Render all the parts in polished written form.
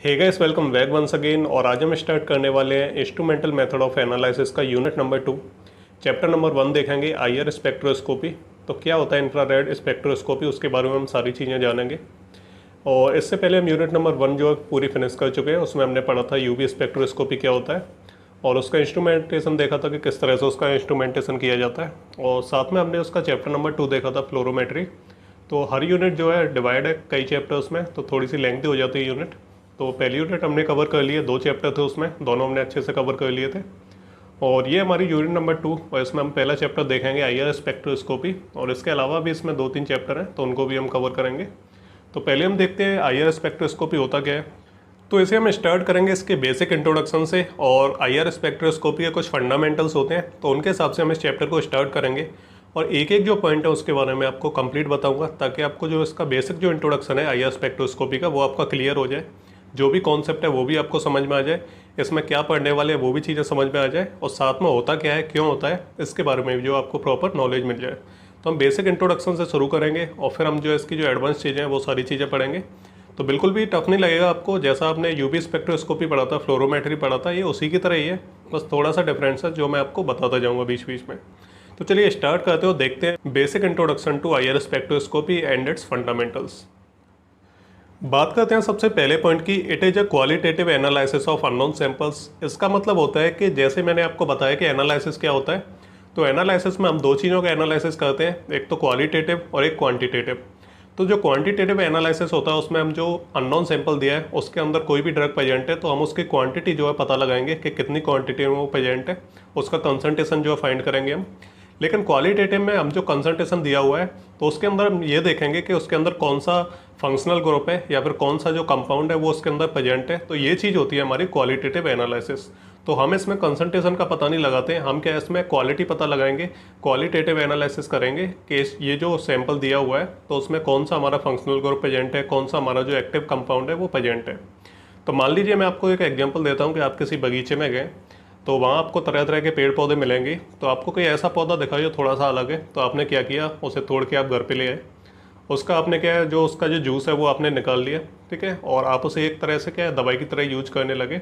हे guys, welcome back once again. और आज हम स्टार्ट करने वाले हैं इंस्ट्रूमेंटल मेथड ऑफ एनालिसिस का यूनिट नंबर 2। चैप्टर नंबर 1 देखेंगे आईआर स्पेक्ट्रोस्कोपी। तो क्या होता है इंफ्रारेड स्पेक्ट्रोस्कोपी, उसके बारे में हम सारी चीज़ें जानेंगे। और इससे पहले हम यूनिट नंबर 1 जो पूरी फिनिश कर चुके हैं, उसमें हमने पढ़ा था यूवी स्पेक्ट्रोस्कोपी क्या होता है और उसका इंस्ट्रूमेंटेशन देखा था कि किस तरह से उसका इंस्ट्रूमेंटेशन किया जाता है। और साथ में हमने उसका चैप्टर नंबर 2 देखा था फ्लोरोमेट्री। तो हर यूनिट जो है डिवाइड है कई चैप्टर्स में, तो थोड़ी सी लेंथी हो जाती है यूनिट। तो पहली यूनिट हमने कवर कर लिए, 2 चैप्टर थे उसमें, दोनों हमने अच्छे से कवर कर लिए थे। और ये हमारी यूनिट नंबर 2 और इसमें हम पहला चैप्टर देखेंगे आईआर स्पेक्ट्रोस्कोपी। और इसके अलावा भी इसमें 2-3 चैप्टर हैं, तो उनको भी हम कवर करेंगे। तो पहले हम देखते हैं आईआर स्पेक्ट्रोस्कोपी होता क्या है। तो इसे हम स्टार्ट करेंगे इसके बेसिक इंट्रोडक्शन से। और आईआर स्पेक्ट्रोस्कोपी के कुछ फंडामेंटल्स होते हैं, तो उनके हिसाब से हम इस चैप्टर को स्टार्ट करेंगे। और एक एक जो पॉइंट है उसके बारे में आपको कंप्लीट बताऊंगा, ताकि आपको जो इसका बेसिक जो इंट्रोडक्शन है आईआर स्पेक्ट्रोस्कोपी का, वो आपका क्लियर हो जाए। जो भी कॉन्सेप्ट है वो भी आपको समझ में आ जाए, इसमें क्या पढ़ने वाले हैं वो भी चीज़ें समझ में आ जाए, और साथ में होता क्या है, क्यों होता है, इसके बारे में भी जो आपको प्रॉपर नॉलेज मिल जाए। तो हम बेसिक इंट्रोडक्शन से शुरू करेंगे और फिर हम जो इसकी जो एडवांस चीज़ें हैं वो सारी चीज़ें पढ़ेंगे। तो बिल्कुल भी टफ नहीं लगेगा आपको। जैसा आपने यूवी स्पेक्ट्रोस्कोपी पढ़ा था, फ्लोरोमेट्री पढ़ा था, ये उसी की तरह ही है, बस थोड़ा सा डिफरेंस है जो मैं आपको बताता जाऊँगा बीच बीच में। तो चलिए स्टार्ट करते हो, देखते हैं basic introduction to IR spectroscopy and its fundamentals. बात करते हैं सबसे पहले पॉइंट की, it is a qualitative analysis of unknown samples. इसका मतलब होता है कि जैसे मैंने आपको बताया कि एनालिसिस क्या होता है, तो एनालिसिस में हम 2 चीज़ों का एनालिसिस करते हैं, एक तो क्वालिटेटिव और एक क्वांटिटेटिव। तो जो क्वांटिटेटिव एनालिसिस होता है उसमें हम जो अननोन सैंपल दिया है उसके अंदर कोई भी ड्रग प्रेजेंट है, तो हम उसकी क्वांटिटी जो है पता लगाएंगे कि कितनी क्वांटिटी में वो प्रेजेंट है, उसका कंसंट्रेशन जो है फाइंड करेंगे हम। लेकिन क्वालिटेटिव में हम जो कंसंट्रेशन दिया हुआ है, तो उसके अंदर हम ये देखेंगे कि उसके अंदर कौन सा फंक्शनल ग्रुप है या फिर कौन सा जो कंपाउंड है वो उसके अंदर प्रेजेंट है। तो ये चीज़ होती है हमारी क्वालिटेटिव एनालिसिस। तो हम इसमें कंसंट्रेशन का पता नहीं लगाते हैं, हम क्या इसमें क्वालिटी पता लगाएंगे, क्वालिटेटिव एनालिसिस करेंगे कि ये जो सैंपल दिया हुआ है तो उसमें कौन सा हमारा फंक्शनल ग्रुप प्रेजेंट है, कौन सा हमारा जो एक्टिव कंपाउंड है वो प्रेजेंट है। तो मान लीजिए मैं आपको एक एग्जाम्पल देता हूँ कि आप किसी बगीचे में गए, तो वहाँ आपको तरह तरह के पेड़ पौधे मिलेंगे। तो आपको कोई ऐसा पौधा दिखा जो थोड़ा सा अलग है, तो आपने क्या किया, उसे तोड़ के आप घर पे ले आए। उसका आपने क्या है, जो उसका जो जूस है वो आपने निकाल लिया, ठीक है, और आप उसे एक तरह से क्या है, दवाई की तरह यूज करने लगे।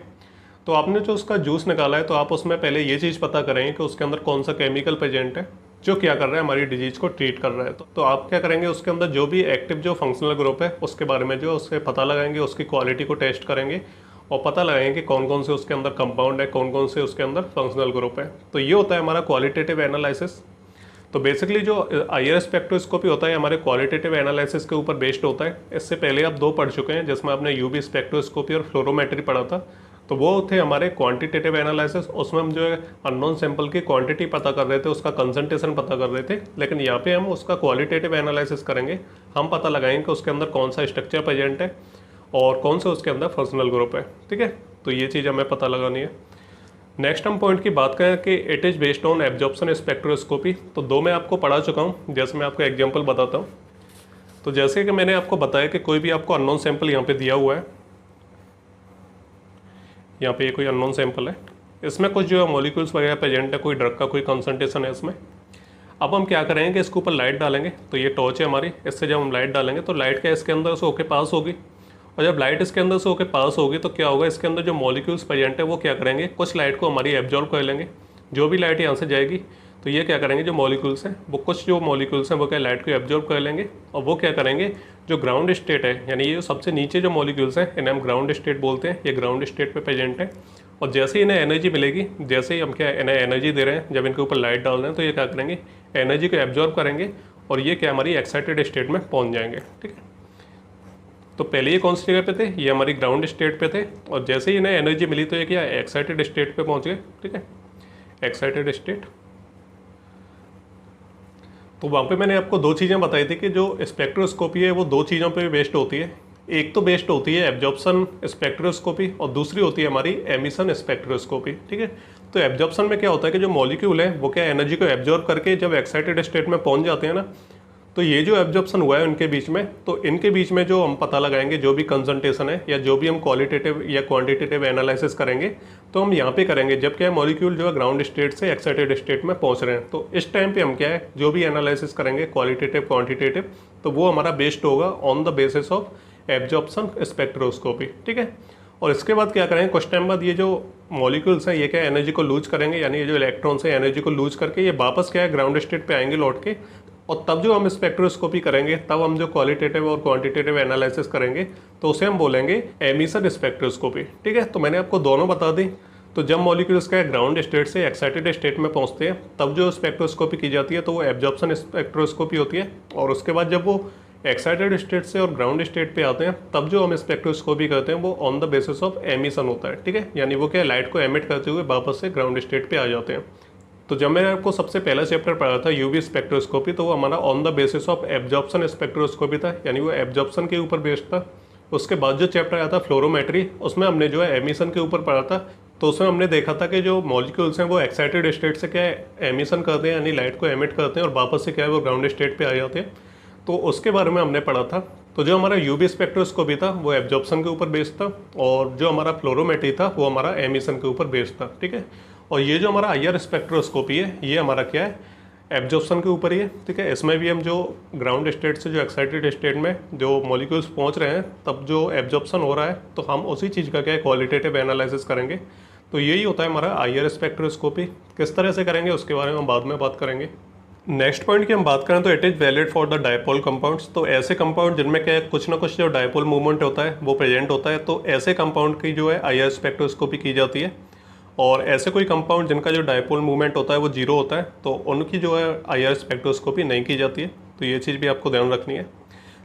तो आपने जो उसका जूस निकाला है, तो आप उसमें पहले ये चीज़ पता करेंगे कि उसके अंदर कौन सा केमिकल प्रेजेंट है जो क्या कर रहा है, हमारी डिजीज को ट्रीट कर रहा है। तो आप क्या करेंगे, उसके अंदर जो भी एक्टिव जो फंक्शनल ग्रुप है उसके बारे में जो उससे पता लगाएंगे, उसकी क्वालिटी को टेस्ट करेंगे और पता लगाएंगे कि कौन कौन से उसके अंदर कंपाउंड है, कौन कौन से उसके अंदर फंक्शनल ग्रुप है। तो ये होता है हमारा क्वालिटेटिव एनालिसिस। तो बेसिकली जो आईआर स्पेक्ट्रोस्कोपी होता है हमारे क्वालिटेटिव एनालिसिस के ऊपर बेस्ड होता है। इससे पहले आप 2 पढ़ चुके हैं, जिसमें आपने यूवी स्पेक्ट्रोस्कोपी और फ्लोरोमेट्री पढ़ा था। तो वो थे हमारे क्वांटिटेटिव एनालिसिस। उसमें हम जो है अननोन सैंपल की क्वांटिटी पता कर रहे थे, उसका कंसंट्रेशन पता कर रहे थे। लेकिन यहाँ पे हम उसका क्वालिटेटिव एनालिसिस करेंगे, हम पता लगाएंगे कि उसके अंदर कौन सा स्ट्रक्चर प्रेजेंट है और कौन सा उसके अंदर फंक्शनल ग्रुप है, ठीक है। तो ये चीज़ हमें पता लगानी है। नेक्स्ट हम पॉइंट की बात करें कि it is based on absorption spectroscopy. तो 2 मैं आपको पढ़ा चुका हूँ, जैसे मैं आपको एग्जांपल बताता हूँ। तो जैसे कि मैंने आपको बताया कि कोई भी आपको अननोन सैंपल यहाँ पे दिया हुआ है, यहाँ पे ये कोई अननोन सैंपल है, इसमें कुछ जो है मॉलिक्यूल्स वगैरह प्रेजेंट है, कोई ड्रग का कोई कंसंट्रेशन है इसमें। अब हम क्या करेंगे कि इसके ऊपर लाइट डालेंगे। तो ये टॉर्च है हमारी, इससे जब हम लाइट डालेंगे तो लाइट क्या इसके अंदर से होके पास होगी, और जब लाइट इसके अंदर से होके पास होगी तो क्या होगा, इसके अंदर जो मॉलिक्यूल्स प्रेजेंट है वो क्या करेंगे, कुछ लाइट को हमारी एब्जॉर्ब कर लेंगे। जो भी लाइट यहाँ से जाएगी तो ये क्या करेंगे, जो मॉलिक्यूल्स हैं वो कुछ जो मॉलिक्यूल्स हैं वो क्या लाइट को एब्जॉर्ब कर लेंगे, और वो क्या करेंगे, जो ग्राउंड स्टेट है, यानी ये सबसे नीचे जो मॉलिक्यूल्स हैं इन्हें हम ग्राउंड स्टेट बोलते हैं, ये ग्राउंड स्टेट पे प्रेजेंट है। और जैसे ही इन्हें एनर्जी मिलेगी, जैसे ही हम क्या इन्हें एनर्जी दे रहे हैं, जब इनके ऊपर लाइट डाल रहे हैं, तो ये क्या करेंगे, एनर्जी को एब्जॉर्ब करेंगे और ये क्या हमारी एक्साइटेड स्टेट में पहुंच जाएंगे, ठीक है। तो पहले ये कौन सी जगह पे थे, ये हमारी ग्राउंड स्टेट पे थे, और जैसे ही इन्हें एनर्जी मिली तो ये क्या एक्साइटेड स्टेट पे पहुंच गए, ठीक है, एक्साइटेड स्टेट। तो वहाँ पे मैंने आपको 2 चीज़ें बताई थी कि जो स्पेक्ट्रोस्कोपी है वो 2 चीज़ों पे बेस्ड होती है। एक तो बेस्ड होती है एब्जॉर्प्शन स्पेक्ट्रोस्कोपी और दूसरी होती है हमारी एमिशन स्पेक्ट्रोस्कोपी, ठीक है। तो एब्जॉर्प्शन में क्या होता है कि जो मॉलिक्यूल है वो क्या एनर्जी को एब्जॉर्ब करके जब एक्साइटेड स्टेट में पहुंच जाते हैं ना, तो ये जो एब्जॉर्प्शन हुआ है उनके बीच में, तो इनके बीच में जो हम पता लगाएंगे, जो भी कंसंट्रेशन है या जो भी हम क्वालिटेटिव या क्वांटिटेटिव एनालिसिस करेंगे, तो हम यहाँ पे करेंगे जब क्या है मॉलिक्यूल जो है ग्राउंड स्टेट से एक्साइटेड स्टेट में पहुँच रहे हैं। तो इस टाइम पे हम क्या है जो भी एनालिसिस करेंगे क्वालिटेटिव क्वांटिटेटिव, तो वो हमारा बेस्ड होगा on the basis of absorption spectroscopy, ठीक है। और इसके बाद क्या करेंगे, कुछ टाइम बाद ये जो मॉलिक्यूल्स हैं ये क्या एनर्जी को लूज करेंगे, यानी ये जो इलेक्ट्रॉन्स हैं एनर्जी को लूज करके ये वापस क्या है ग्राउंड स्टेट पे आएंगे लौट के। और तब जो हम स्पेक्ट्रोस्कोपी करेंगे, तब हम जो क्वालिटेटिव और क्वांटिटेटिव एनालिसिस करेंगे तो उसे हम बोलेंगे एमिशन स्पेक्ट्रोस्कोपी। ठीक है, तो मैंने आपको दोनों बता दी। तो जब मॉलिक्यूल्स का ग्राउंड स्टेट से एक्साइटेड स्टेट में पहुंचते हैं तब जो स्पेक्ट्रोस्कोपी की जाती है तो वो एब्जॉर्प्शन स्पेक्ट्रोस्कोपी होती है। और उसके बाद जब वो एक्साइटेड स्टेट से और ग्राउंड स्टेट पे आते हैं तब जो हम स्पेक्ट्रोस्कोपी करते हैं वो on the basis of emission होता है। ठीक है, यानी वो क्या लाइट को एमिट करते हुए वापस से ग्राउंड स्टेट पे आ जाते हैं। तो जब मैंने आपको सबसे पहला चैप्टर पढ़ा था यूवी स्पेक्ट्रोस्कोपी, तो वो हमारा on the basis of absorption spectroscopy था, यानी वो एब्जॉर्प्शन के ऊपर बेस्ड था। उसके बाद जो चैप्टर आया था फ्लोरोमेट्री, उसमें हमने जो है एमिशन के ऊपर पढ़ा था। तो उसमें हमने देखा था कि जो मॉलिक्यूल्स हैं वो एक्साइटेड स्टेट से क्या है एमिशन करते हैं, यानी लाइट को एमिट करते हैं और वापस से क्या है वो ग्राउंड स्टेट पे आ जाते हैं। तो उसके बारे में हमने पढ़ा था। तो जो हमारा यूवी स्पेक्ट्रोस्कोपी था वो एब्जॉर्प्शन के ऊपर बेस्ड था, और जो हमारा फ्लोरोमेट्री था वो हमारा एमिशन के ऊपर बेस्ड था। ठीक है, और ये जो हमारा IR स्पेक्ट्रोस्कोपी है ये हमारा क्या है एब्जॉर्प्शन के ऊपर ही है। ठीक है, इसमें भी हम जो ग्राउंड स्टेट से जो एक्साइटेड स्टेट में जो मॉलिक्यूल्स पहुंच रहे हैं तब जो एब्जॉर्प्शन हो रहा है तो हम उसी चीज़ का क्या है क्वालिटेटिव एनालिसिस करेंगे। तो यही होता है हमारा IR स्पेक्ट्रोस्कोपी। किस तरह से करेंगे उसके बारे में हम बाद में बात करेंगे। नेक्स्ट पॉइंट की हम बात करें तो it is valid for the dipole compounds. तो ऐसे कंपाउंड जिनमें क्या है कुछ ना कुछ जो डायपोल मूवमेंट होता है वो प्रेजेंट होता है, तो ऐसे कंपाउंड की जो है IR स्पेक्ट्रोस्कोपी की जाती है। और ऐसे कोई कंपाउंड जिनका जो डायपोल मूवमेंट होता है वो जीरो होता है तो उनकी जो है IR स्पेक्ट्रोस्कोपी नहीं की जाती है। तो ये चीज़ भी आपको ध्यान रखनी है।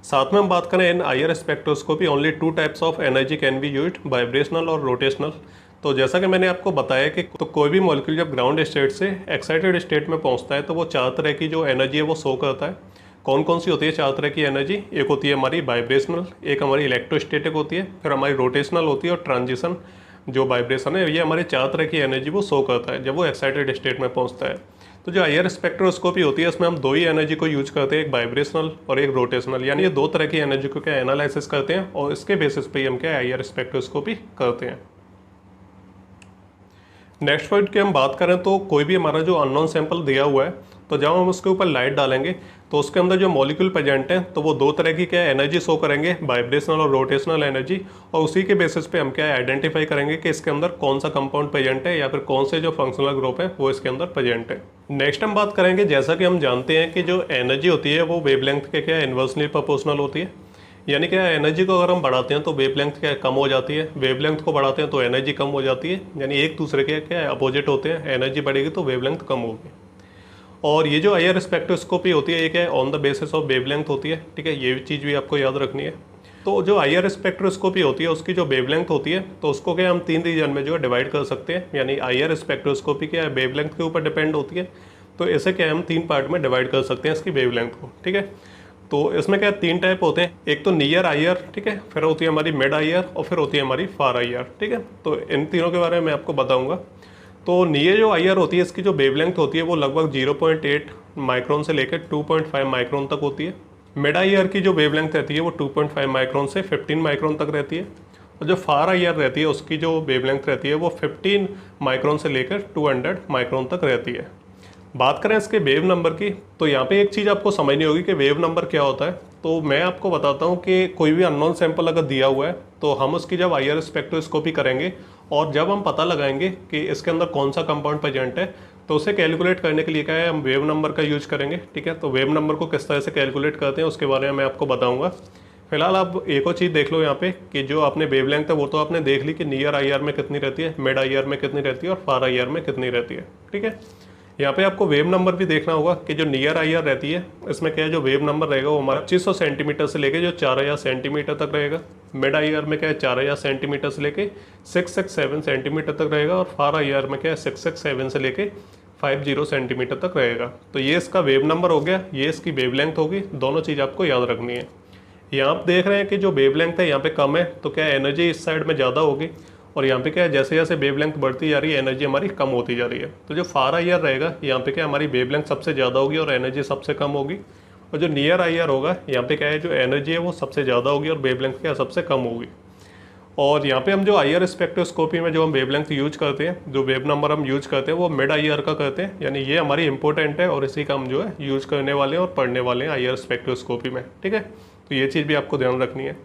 साथ में हम बात करें इन IR spectroscopy only 2 types of energy can be used, vibrational और रोटेशनल। तो जैसा कि मैंने आपको बताया कि तो कोई भी मॉलिक्यूल जब ग्राउंड स्टेट से एक्साइटेड स्टेट में पहुंचता है तो वो 4 तरह की जो एनर्जी है वो शो करता है। कौन कौन सी होती है 4 तरह की एनर्जी? एक होती है हमारी वाइब्रेशनल, एक हमारी इलेक्ट्रोस्टैटिक होती है, फिर हमारी रोटेशनल होती है, और ट्रांजिशन जो वाइब्रेशन है ये हमारे 4 तरह की एनर्जी वो शो करता है जब वो एक्साइटेड स्टेट में पहुंचता है। तो जो IR स्पेक्ट्रोस्कोपी होती है इसमें हम 2 ही एनर्जी को यूज करते हैं, एक वाइब्रेशनल और एक रोटेशनल, यानी ये 2 तरह की एनर्जी को क्या एनालिसिस करते हैं और इसके बेसिस पे ही हम क्या IR स्पेक्ट्रोस्कोपी करते हैं। नेक्स्ट पॉइंट की हम बात करें तो कोई भी हमारा जो अननोन सैंपल दिया हुआ है तो जब हम उसके ऊपर लाइट डालेंगे तो उसके अंदर जो मॉलिक्यूल प्रेजेंट हैं तो वो 2 तरह की क्या एनर्जी शो करेंगे, वाइब्रेशनल और रोटेशनल एनर्जी, और उसी के बेसिस पे हम क्या आइडेंटिफाई करेंगे कि इसके अंदर कौन सा कंपाउंड प्रेजेंट है या फिर कौन से जो फंक्शनल ग्रुप है वो इसके अंदर प्रेजेंट है। नेक्स्ट हम बात करेंगे, जैसा कि हम जानते हैं कि जो एनर्जी होती है वो वेवलेंथ के क्या इन्वर्सली प्रोपोर्शनल होती है, यानी क्या एनर्जी को अगर हम बढ़ाते हैं तो वेवलेंथ क्या कम हो जाती है, वेवलेंथ को बढ़ाते हैं तो एनर्जी कम हो जाती है, यानी एक दूसरे के क्या अपोजिट होते हैं। एनर्जी बढ़ेगी तो वेवलेंथ कम होगी। और ये जो IR स्पेक्ट्रोस्कोपी होती है ये क्या on the basis of wavelength होती है। ठीक है, ये चीज़ भी आपको याद रखनी है। तो जो IR स्पेक्ट्रोस्कोपी होती है उसकी जो वेवलेंथ होती है तो उसको क्या हम 3 रीजन में जो है डिवाइड कर सकते हैं, यानी IR स्पेक्ट्रोस्कोपी क्या वेवलेंथ के ऊपर डिपेंड होती है, तो इसे क्या हम 3 पार्ट में डिवाइड कर सकते हैं इसकी वेवलेंथ को। ठीक है, तो इसमें क्या 3 टाइप होते हैं, एक तो नियर IR, ठीक है, फिर होती है हमारी मिड IR और फिर होती है हमारी फार IR। ठीक है, तो इन तीनों के बारे में मैं आपको बताऊंगा। तो नियर जो IR होती है इसकी जो वेवलेंथ होती है वो लगभग 0.8 माइक्रोन से लेकर 2.5 माइक्रोन तक होती है। मिड IR की जो वेवलेंथ रहती है वो 2.5 माइक्रोन से 15 माइक्रोन तक रहती है, और जो फार IR रहती है उसकी जो वेवलेंथ रहती है वो 15 माइक्रोन से लेकर 200 माइक्रोन तक रहती है। बात करें इसके वेव नंबर की तो यहाँ पे एक चीज़ आपको समझनी होगी कि वेव नंबर क्या होता है। तो मैं आपको बताता हूँ कि कोई भी अननोन सैंपल अगर दिया हुआ है तो हम उसकी जब IR स्पेक्ट्रोस्कोपी करेंगे और जब हम पता लगाएंगे कि इसके अंदर कौन सा कंपाउंड प्रेजेंट है तो उसे कैलकुलेट करने के लिए क्या है हम वेव नंबर का यूज करेंगे। ठीक है, तो वेव नंबर को किस तरह से कैलकुलेट करते हैं उसके बारे में मैं आपको बताऊँगा। फिलहाल आप एक और चीज़ देख लो यहाँ पे कि जो आपने वेवलेंथ है वो तो आपने देख ली कि नियर IR में कितनी रहती है, मिड IR में कितनी रहती है और फार IR में कितनी रहती है। ठीक है, यहाँ पे आपको वेव नंबर भी देखना होगा कि जो नियर IR रहती है इसमें क्या है जो वेव नंबर रहेगा वो हमारा 2500 सेंटीमीटर से लेके जो 4000 सेंटीमीटर तक रहेगा। मिड IR में क्या है 4000 सेंटीमीटर से लेके 667 सेंटीमीटर तक रहेगा, और फार IR में क्या है 667 से लेके 50 सेंटीमीटर तक रहेगा। तो ये इसका वेव नंबर हो गया, ये इसकी वेवलेंथ होगी। दोनों चीज़ आपको याद रखनी है। यहाँ आप देख रहे हैं कि जो वेवलेंथ है यहाँ पे कम है तो क्या एनर्जी इस साइड में ज़्यादा होगी, और यहाँ पे क्या है जैसे जैसे वेवलेंथ बढ़ती जा रही है एनर्जी हमारी कम होती जा रही है। तो जो फार IR रहेगा यहाँ पे क्या हमारी वेवलेंथ सबसे ज़्यादा होगी और एनर्जी सबसे कम होगी, और जो नियर IR होगा यहाँ पे क्या है जो एनर्जी है वो सबसे ज़्यादा होगी और वेवलेंथ क्या सबसे कम होगी। और यहाँ पे हम जो IR स्पेक्ट्रोस्कोपी में जो हम वेवलेंथ यूज करते हैं, जो वेव नंबर हम यूज करते हैं वो मिड IR का करते हैं, यानी ये हमारी इंपॉर्टेंट है और इसी का हम जो है यूज करने वाले हैं और पढ़ने वाले हैं IR स्पेक्ट्रोस्कोपी में। ठीक है, तो ये चीज़ भी आपको ध्यान रखनी है।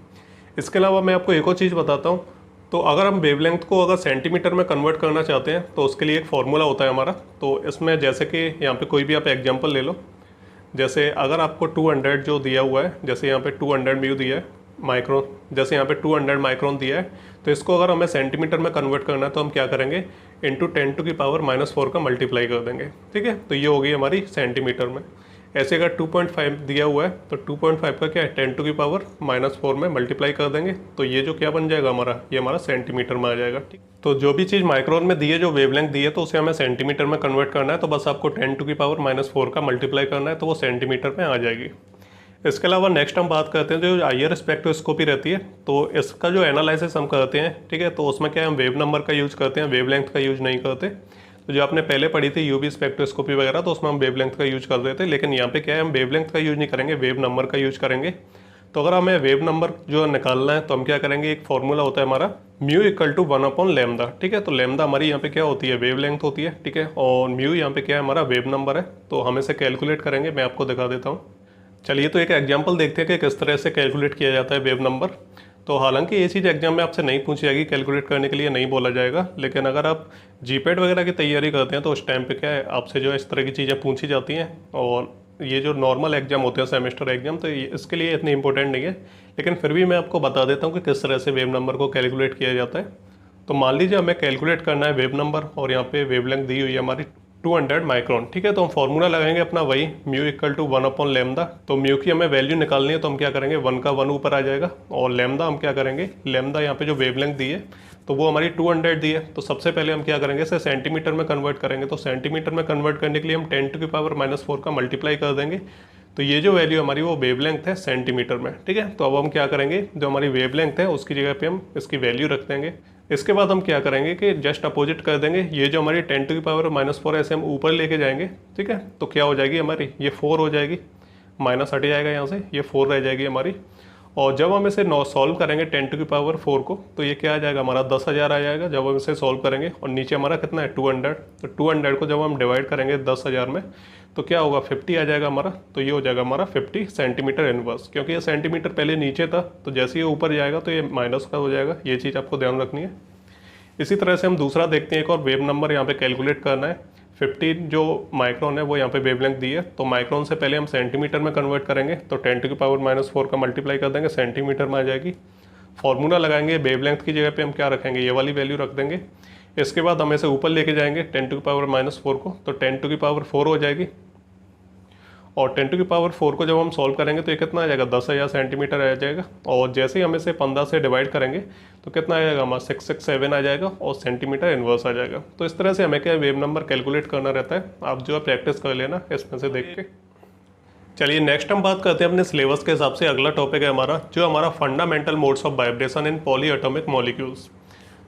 इसके अलावा मैं आपको एक और चीज़ बताता हूँ तो अगर हम वेवलेंथ को अगर सेंटीमीटर में कन्वर्ट करना चाहते हैं तो उसके लिए एक फार्मूला होता है हमारा। तो इसमें जैसे कि यहाँ पे कोई भी आप एग्जांपल ले लो, जैसे अगर आपको 200 जो दिया हुआ है, जैसे यहाँ पे 200 म्यू दिया है माइक्रोन, जैसे यहाँ पे 200 माइक्रोन दिया है, तो इसको अगर हमें सेंटीमीटर में कन्वर्ट करना है तो हम क्या करेंगे, इंटू 10⁻⁻⁴ का मल्टीप्लाई कर देंगे। ठीक है, तो ये हो गई हमारी सेंटीमीटर में। ऐसे अगर 2.5 दिया हुआ है तो 2.5 का क्या है, 10⁻⁻⁴ में मल्टीप्लाई कर देंगे, तो ये जो क्या बन जाएगा हमारा, ये हमारा सेंटीमीटर में आ जाएगा। ठीक, तो जो भी चीज़ माइक्रोन में दी है, जो वेवलेंथ दी है, तो उसे हमें सेंटीमीटर में कन्वर्ट करना है, तो बस आपको 10⁻⁻⁴ का मल्टीप्लाई करना है, तो वो सेंटीमीटर में आ जाएगी। इसके अलावा नेक्स्ट हम बात करते हैं जो आईआर स्पेक्ट्रोस्कोपी रहती है, तो इसका जो एनालिसिस हम करते हैं, ठीक है, तो उसमें क्या है, हम वेव नंबर का यूज़ करते हैं, वेवलेंथ का यूज़ नहीं करते। तो जो आपने पहले पढ़ी थी यूवी स्पेक्ट्रोस्कोपी वगैरह, तो उसमें हम वेवलेंथ का यूज कर रहे थे, लेकिन यहाँ पे क्या है, हम वेवलेंथ का यूज नहीं करेंगे, वेव नंबर का यूज करेंगे। तो अगर हमें वेव नंबर जो निकालना है तो हम क्या करेंगे, एक फॉर्मूला होता है हमारा म्यू इक्वल टू 1/λ। ठीक है, तो लैम्डा हमारी यहाँ पे क्या होती है, वेवलेंथ होती है। ठीक है, और म्यू यहाँ पे क्या है, हमारा वेव नंबर है। तो हम इसे कैलकुलेट करेंगे, मैं आपको दिखा देता हूँ। चलिए, तो एक एग्जाम्पल देखते हैं कि किस तरह से कैलकुलेट किया जाता है वेव नंबर। तो हालांकि ये चीज़ एग्जाम में आपसे नहीं पूछी जाएगी, कैलकुलेट करने के लिए नहीं बोला जाएगा, लेकिन अगर आप जीपेट वगैरह की तैयारी करते हैं तो उस टाइम पे क्या है, आपसे जो इस तरह की चीज़ें पूछी जाती हैं। और ये जो नॉर्मल एग्जाम होते हैं, सेमेस्टर एग्जाम, तो इसके लिए इतनी इंपॉर्टेंट नहीं है, लेकिन फिर भी मैं आपको बता देता हूँ कि किस तरह से वेव नंबर को कैलकुलेट किया जाता है। तो मान लीजिए हमें कैलकुलेट करना है वेव नंबर, और यहाँ पे वेवलेंथ दी हुई है हमारी 200 माइक्रोन। ठीक है, तो हम फॉर्मूला लगाएंगे अपना वही म्यू इक्वल टू 1/λ। तो म्यू की हमें वैल्यू निकालनी है, तो हम क्या करेंगे, 1 का 1 ऊपर आ जाएगा, और लैम्डा हम क्या करेंगे, लैम्डा यहाँ पे जो वेवलेंथ दी है तो वो हमारी 200 दी है। तो सबसे पहले हम क्या करेंगे, इसे सेंटीमीटर में कन्वर्ट करेंगे। तो सेंटीमीटर में कन्वर्ट करने के लिए हम 10⁻⁻⁴ का मल्टीप्लाई कर देंगे। तो ये जो वैल्यू हमारी वो वेवलेंथ है सेंटीमीटर में। ठीक है, तो अब हम क्या करेंगे, जो हमारी वेवलेंथ है उसकी जगह पे हम इसकी वैल्यू रख देंगे। इसके बाद हम क्या करेंगे कि जस्ट अपोजिट कर देंगे, ये जो हमारी 10⁻⁻⁴ ऐसे हम ऊपर लेके जाएंगे। ठीक है, तो क्या हो जाएगी हमारी, ये 4 हो जाएगी, माइनस हट जाएगा यहाँ से, ये 4 रह जाएगी हमारी। और जब हम इसे सॉल्व करेंगे 10⁴ को, तो ये क्या आ जाएगा हमारा 10,000 आ जाएगा जब हम इसे सॉल्व करेंगे। और नीचे हमारा कितना है, 200। तो 200 को जब हम डिवाइड करेंगे 10,000 में, तो क्या होगा, 50 आ जाएगा हमारा। तो ये हो जाएगा हमारा 50 सेंटीमीटर इनवर्स, क्योंकि ये सेंटीमीटर पहले नीचे था, तो जैसे ये ऊपर जाएगा तो ये माइनस का हो जाएगा। ये चीज़ आपको ध्यान रखनी है। इसी तरह से हम दूसरा देखते हैं, एक और वेव नंबर यहाँ पे कैलकुलेट करना है। 15 जो माइक्रोन है वो यहाँ पे वेवलेंथ दी है, तो माइक्रोन से पहले हम सेंटीमीटर में कन्वर्ट करेंगे, तो 10⁻⁻⁴ का मल्टीप्लाई कर देंगे, सेंटीमीटर में आ जाएगी। फॉर्मूला लगाएंगे, वेवलेंथ की जगह पे हम क्या रखेंगे, ये वाली वैल्यू रख देंगे। इसके बाद हम इसे ऊपर लेके जाएंगे 10⁻⁻⁴ को, तो 10⁻⁴ हो जाएगी। और 10⁻⁴ को जब हम सॉल्व करेंगे तो ये कितना आ जाएगा, 10,000 सेंटीमीटर आ जाएगा। और जैसे ही हम इसे 15 से डिवाइड करेंगे तो कितना आ जाएगा हमारा 667 आ जाएगा, और सेंटीमीटर इनवर्स आ जाएगा। तो इस तरह से हमें क्या वेव नंबर कैलकुलेट करना रहता है। आप जो है प्रैक्टिस कर लेना इसमें से देख के। चलिए, नेक्स्ट हम बात करते हैं अपने सिलेबस के हिसाब से। अगला टॉपिक है हमारा जो हमारा fundamental modes of vibration in poly atomic molecules.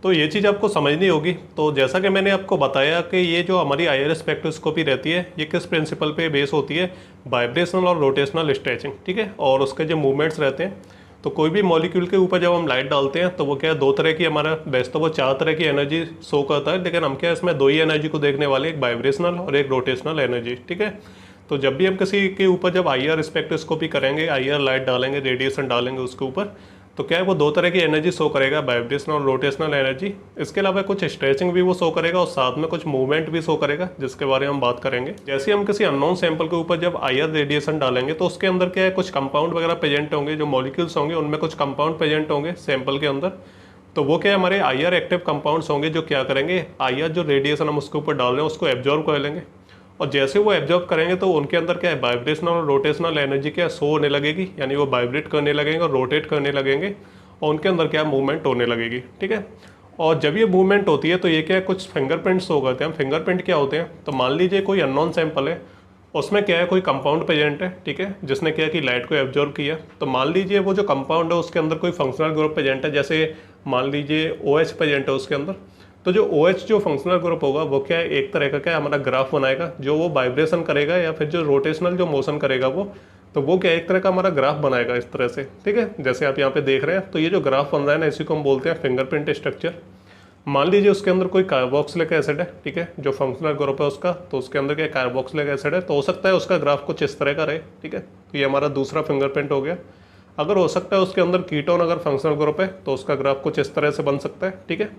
तो ये चीज़ आपको समझनी होगी। तो जैसा कि मैंने आपको बताया कि ये जो हमारी आईआर स्पेक्ट्रोस्कोपी रहती है, ये किस प्रिंसिपल पे बेस होती है, वाइब्रेशनल और रोटेशनल स्ट्रेचिंग। ठीक है, और उसके जो मूवमेंट्स रहते हैं, तो कोई भी मॉलिक्यूल के ऊपर जब हम लाइट डालते हैं तो वो क्या है, दो तरह की, हमारा वैसे तो वो 4 तरह की एनर्जी शो करता है, लेकिन हम क्या इसमें 2 ही एनर्जी को देखने वाले, एक वाइब्रेशनल और एक रोटेशनल एनर्जी। ठीक है, तो जब भी हम किसी के ऊपर जब आईआर स्पेक्ट्रोस्कोपी करेंगे, आईआर लाइट डालेंगे, रेडिएशन डालेंगे उसके ऊपर, तो क्या है वो 2 तरह की एनर्जी शो करेगा, वाइब्रेशनल और रोटेशनल एनर्जी। इसके अलावा कुछ स्ट्रेचिंग भी वो शो करेगा, और साथ में कुछ मूवमेंट भी शो करेगा, जिसके बारे में हम बात करेंगे। जैसे हम किसी अननोन सैंपल के ऊपर जब आईआर रेडिएशन डालेंगे तो उसके अंदर क्या है, कुछ कंपाउंड वगैरह प्रेजेंट होंगे, जो मॉलिक्यूल्स होंगे उनमें कुछ कंपाउंड प्रेजेंट होंगे सैंपल के अंदर। तो वो क्या है, हमारे आईआर एक्टिव कंपाउंड्स होंगे, जो क्या करेंगे, आईआर जो रेडिएशन हम उसके ऊपर डाल रहे हैं उसको एब्जॉर्ब कर लेंगे। और जैसे वो एब्जॉर्ब करेंगे तो उनके अंदर क्या है, वाइब्रेशनल और रोटेशनल एनर्जी क्या शो होने लगेगी, यानी वो वाइब्रेट करने लगेंगे और रोटेट करने लगेंगे, और उनके अंदर क्या मूवमेंट होने लगेगी। ठीक है, और जब ये मूवमेंट होती है तो ये क्या है, कुछ फिंगरप्रिंट्स शो करते हैं। फिंगरप्रिंट क्या होते हैं, तो मान लीजिए कोई अननोन सैंपल है, उसमें क्या है, कोई कंपाउंड प्रेजेंट है। ठीक है, जिसने क्या कि लाइट को एब्जॉर्ब किया। तो मान लीजिए वो जो कंपाउंड है उसके अंदर कोई फंक्शनल ग्रुप प्रेजेंट है, जैसे मान लीजिए OH प्रेजेंट है उसके अंदर। तो जो OH जो फंक्शनल ग्रुप होगा वो क्या है, एक तरह का क्या है, हमारा ग्राफ बनाएगा, जो वो वाइब्रेशन करेगा या फिर जो रोटेशनल जो मोशन करेगा तो वो क्या एक तरह का हमारा ग्राफ बनाएगा इस तरह से। ठीक है, जैसे आप यहाँ पे देख रहे हैं, तो ये जो ग्राफ बन रहा है ना, इसी को हम बोलते हैं फिंगरप्रिंट स्ट्रक्चर। मान लीजिए उसके अंदर कोई कार्बोक्सिलिक एसिड है। ठीक है, जो फंक्शनल ग्रुप है उसका, तो उसके अंदर क्या कार्बोक्सिलिक एसिड है, तो हो सकता है उसका ग्राफ कुछ इस तरह का रहे। ठीक है, तो ये हमारा दूसरा फिंगरप्रिंट हो गया। अगर हो सकता है उसके अंदर कीटोन अगर फंक्शनल ग्रुप है तो उसका ग्राफ कुछ इस तरह से बन सकता है, ठीक है।